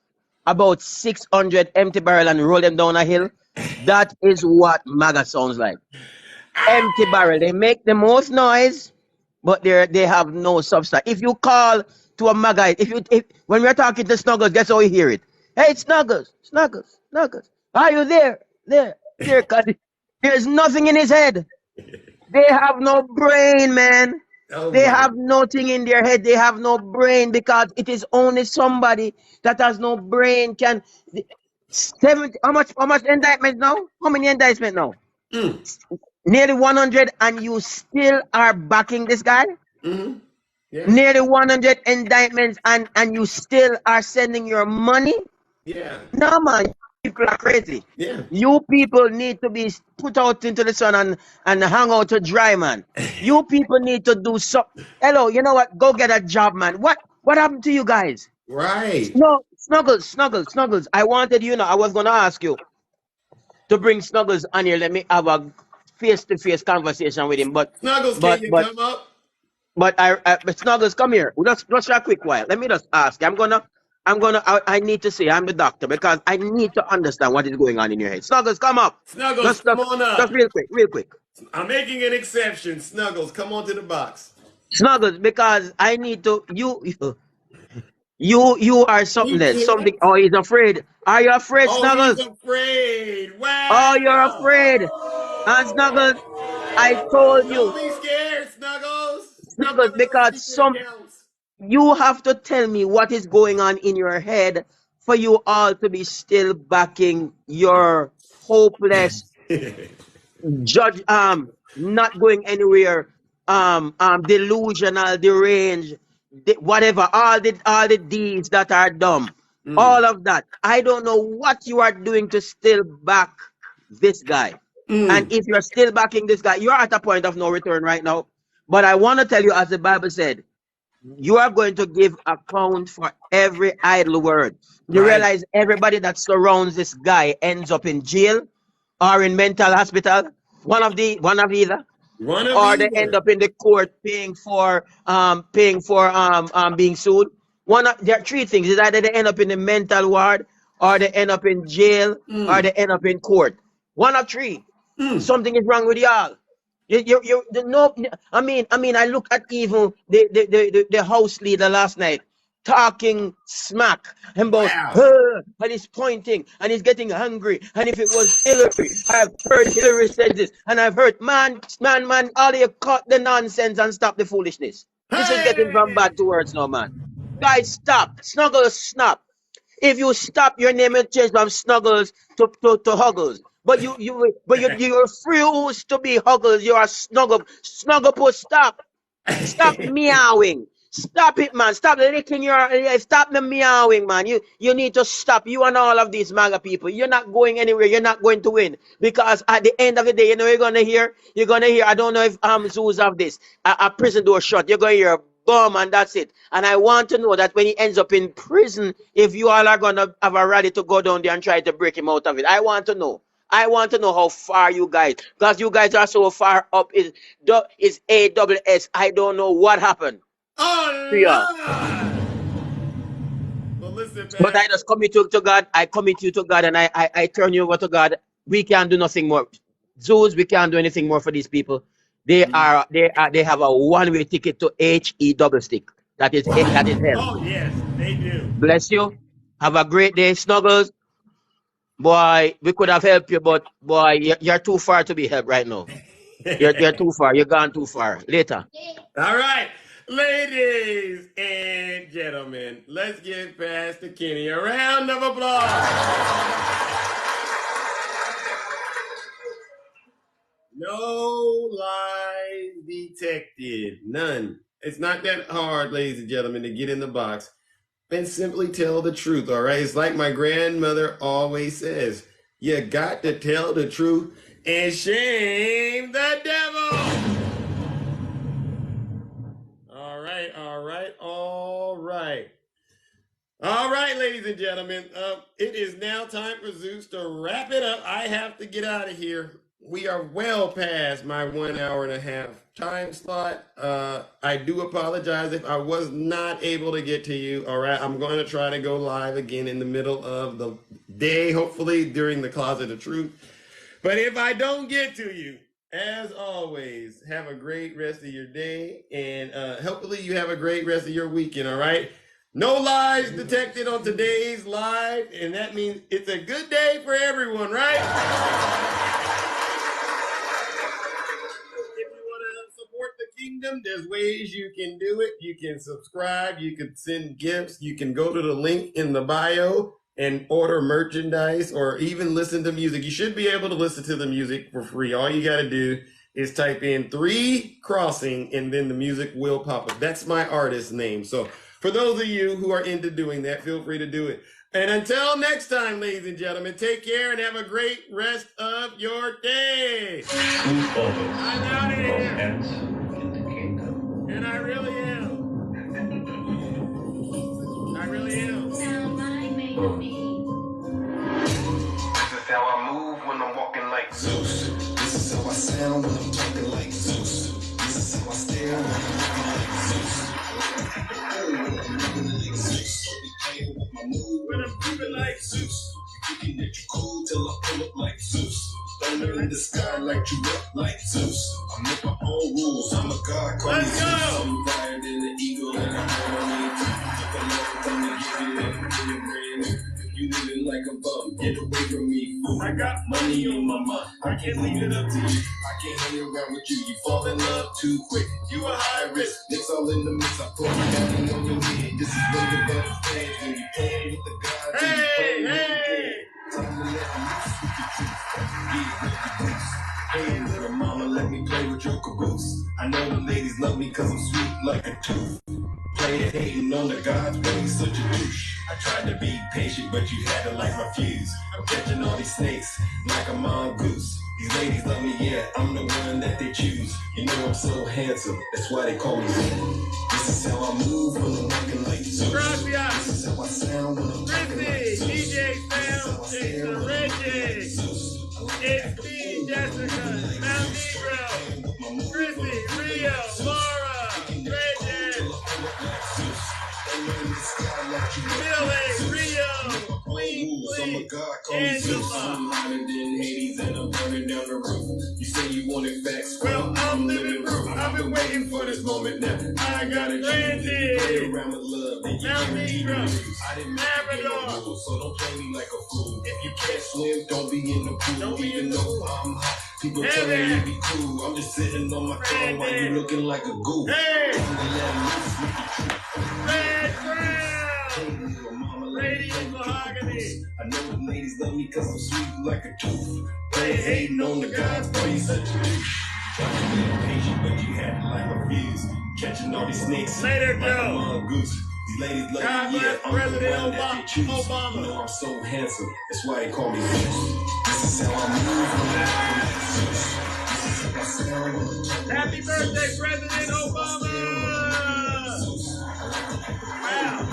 about 600 empty barrel and roll them down a hill? That is what MAGA sounds like. Empty barrel. They make the most noise, but they have no substance. If you call to a MAGA, when we're talking to Snuggles, guess how you hear it? Hey, Snuggles. Are you there? There. Cause there's nothing in his head. They have no brain, man. They have nothing in their head. They have no brain because it is only somebody that has no brain can. 70. How much indictment now? How many indictment now? Nearly 100, and you still are backing this guy? Yeah. Nearly 100 indictments, and you still are sending your money? Yeah. No, man, people are crazy. Yeah. You people need to be put out into the sun and hang out to dry, man. You people need to do something. Hello, you know what? Go get a job, man. What happened to you guys? Right. No, Snuggles. I wanted I was going to ask you to bring Snuggles on here. Let me have a face-to-face conversation with him. But Snuggles, can you come up? But but Snuggles, come here. Just for a quick while. Let me just ask you. I need to say I'm the doctor because I need to understand what is going on in your head. Snuggles, come up. Snuggles, come on up. Just real quick. I'm making an exception. Snuggles, come on to the box. Snuggles, because I need to. You are something else. Something. Oh, he's afraid. Are you afraid, Snuggles? He's afraid. Wow. Oh, you're afraid. And Snuggles, I told you. Don't be scared, Snuggles. Snuggles, because you have to tell me what is going on in your head for you all to be still backing your hopeless judge, not going anywhere, delusional, deranged, whatever, all the deeds that are dumb, all of that. I don't know what you are doing to still back this guy. And if you're still backing this guy, you're at a point of no return right now. But I want to tell you, as the Bible said, you are going to give account for every idle word. You realize everybody that surrounds this guy ends up in jail or in mental hospital. One of either. Or they end up in the court paying for being sued. There are three things. It's either they end up in the mental ward, or they end up in jail, or they end up in court. One of three. Something is wrong with y'all. No, I look at even the house leader last night talking smack about her, and he's pointing and he's getting hungry. And if it was Hillary, I've heard Hillary said this, and I've heard man, all you cut the nonsense and stop the foolishness. This is getting from bad to worse now, man. Guys, stop. Snuggles, stop. If you stop, your name will change from Snuggles to Huggles. But you refuse to be Huggles. You are Snugglepuss. Stop. Stop meowing. Stop it, man. Stop licking stop the meowing, man. You need to stop. You and all of these MAGA people. You're not going anywhere. You're not going to win. Because at the end of the day, you know you're gonna hear, I don't know if zoos have this. A prison door shut. You're gonna hear boom, and that's it. And I want to know that when he ends up in prison, if you all are gonna have a rally to go down there and try to break him out of it. I want to know. I want to know how far you guys, because you guys are so far up. Is AWS. I don't know what happened. Oh, well, listen, but I just commit to God. I commit you to God, and I turn you over to God. We can't do nothing more. Zoos, we can't do anything more for these people. They have a one-way ticket to HE double stick. That is hell. Oh yes, they do. Bless you. Have a great day, Snuggles. Boy, we could have helped you, but boy, you're too far to be helped right now. You're too far. You're gone too far. Later. All right, ladies and gentlemen, let's get past the Kenny. A round of applause. No lies detected. None. It's not that hard, ladies and gentlemen, to get in the box and simply tell the truth, all right? It's like my grandmother always says, you got to tell the truth and shame the devil. All right, all right, all right. All right, ladies and gentlemen, it is now time for Zeus to wrap it up. I have to get out of here. We are well past my 1 hour and a half time slot. I do apologize if I was not able to get to you. All right, I'm going to try to go live again in the middle of the day, hopefully during the Closet of Truth. But if I don't get to you, as always, have a great rest of your day, and hopefully you have a great rest of your weekend, all right? No lies detected on today's live, and that means it's a good day for everyone, right? Kingdom, there's ways you can do it. You can subscribe, you can send gifts, you can go to the link in the bio and order merchandise or even listen to music. You should be able to listen to the music for free. All you got to do is type in 3 Crossing and then the music will pop up. That's my artist name. So for those of you who are into doing that, feel free to do it. And until next time, ladies and gentlemen, take care and have a great rest of your day. I'm out of here. And I really am. I really am. Sound mind made of me. This is how I move when I'm walking like Zeus. This is how I sound when I'm talking like Zeus. This is how I stare when I'm walking like Zeus. When I'm moving like Zeus. Thinking that you cool till I pull up like Zeus. Thunder in the sky, light you up like Zeus. I make my own rules, I'm a god. Let's go! I'm higher than the eagle and I'm on If I love come to give you that, get it brand new. You living like a bum, get away from me, fool. I got money on my mind, I can't leave it up to you. I can't hang around with you, you fall in love too quick. You a high risk, it's all in the mix. I put my money on your head, this is where the button stands. When you playing with the gods, and you playing with the dead. Time to let me loose with the truth. Hey, little mama, let me play with your caboose. I know the ladies love me cause I'm sweet like a tooth. Playing hating on the God's way, such a douche. I tried to be patient, but you had to light my fuse. I'm catching all these snakes like a mongoose. These ladies love me, yeah, I'm the one that they choose. You know I'm so handsome, that's why they call me Zeus. This is how I move when I'm walking like Zeus. This is how I sound when I'm talking like Zeus. DJ Sound, Jason Reggie. It's me, Jessica, Mount Negro, Chrissy, Rio, Laura, Reggie. Billy, Rio, Queen, I'm a god, call me Zeus. I'm hotter than Hades and I'm burning down the roof. You say you wanted facts, well, I'm living proof. I've been waiting for this moment now. I got a Randy. Around with love, and you Now me drunk. I didn't make no so don't play me like a fool. If you can't swim, don't be in the pool. Even though I'm hot, people tell me to be cool. I'm just sitting on my throne while you looking like a goof. Hey! Hey, little mama, Radiant mahogany. I know the ladies love me cause I'm sweet like a tooth. They hating on the gods, boy, you such a dude. Trying to be patient, but you had like a fuse. Catching all these snakes Later, like a mongoose. These ladies love God me, bless yeah, I'm the President one that they choose. Obama. You know I'm so handsome, that's why they call me Zeus. This is how I move. Happy birthday, President Obama! Wow.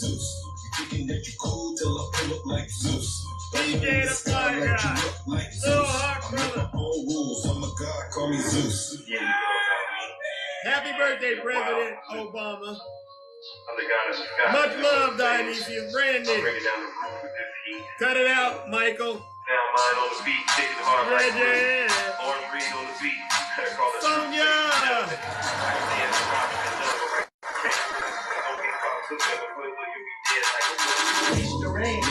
Dionysius. Thinking that you cool till I pull up like Zeus. DJ the Fly Guy. Little Hawk Brother. All rules, I'm a god, call me Zeus. Happy birthday, President Obama. I'm the guy that's got Much love, Dionysius. Brandy. Bring it down the roof with this heat. Cut it out, Michael. Now mine on the beat, taking it hard like Yeah. Orange Reed on the beat. Better call it Sonia. He's deranged.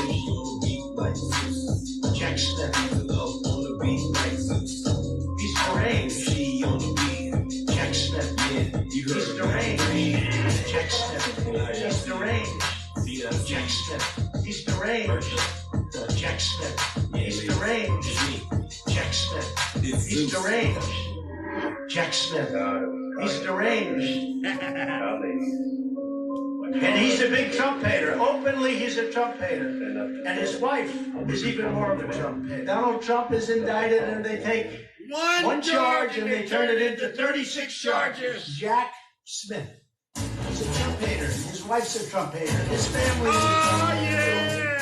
Jack Stepping on the beat like Zeus. He's deranged. She on the beat. Jack Stepping. He's deranged. Jack Stepping. He's deranged. Jack Stepping. He's deranged. Jack Stepping. He's deranged. Jack Stepping. He's deranged. Jack Stepping. He's deranged. And he's a big Trump hater. Openly, he's a Trump hater. And his wife is even more of a Trump hater. Donald Trump is indicted and they take one charge and they turn it into 36 charges. Jack Smith. He's a Trump hater. His wife's a Trump hater. His family's a Trump hater.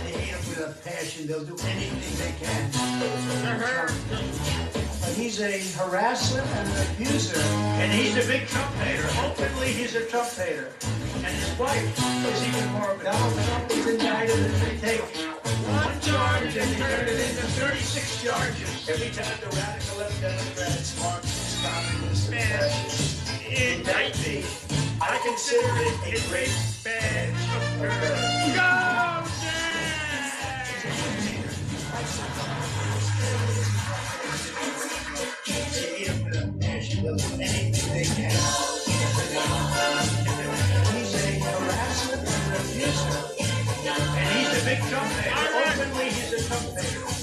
They hate him with a passion. They'll do anything they can. But he's a harasser and an abuser. And he's a big Trump hater. Openly, he's a Trump hater. And his wife is even more of a Donald Trump is indicted and they take one charge and they turn it into 36 charges. Every time the radical left Democrats, Marxists, communists, and fascists indict me, I consider it a great badge of courage. Go, anything they can. He's a harasser and an abuser. And he's a big Trump hater. Openly, he's a Trump hater.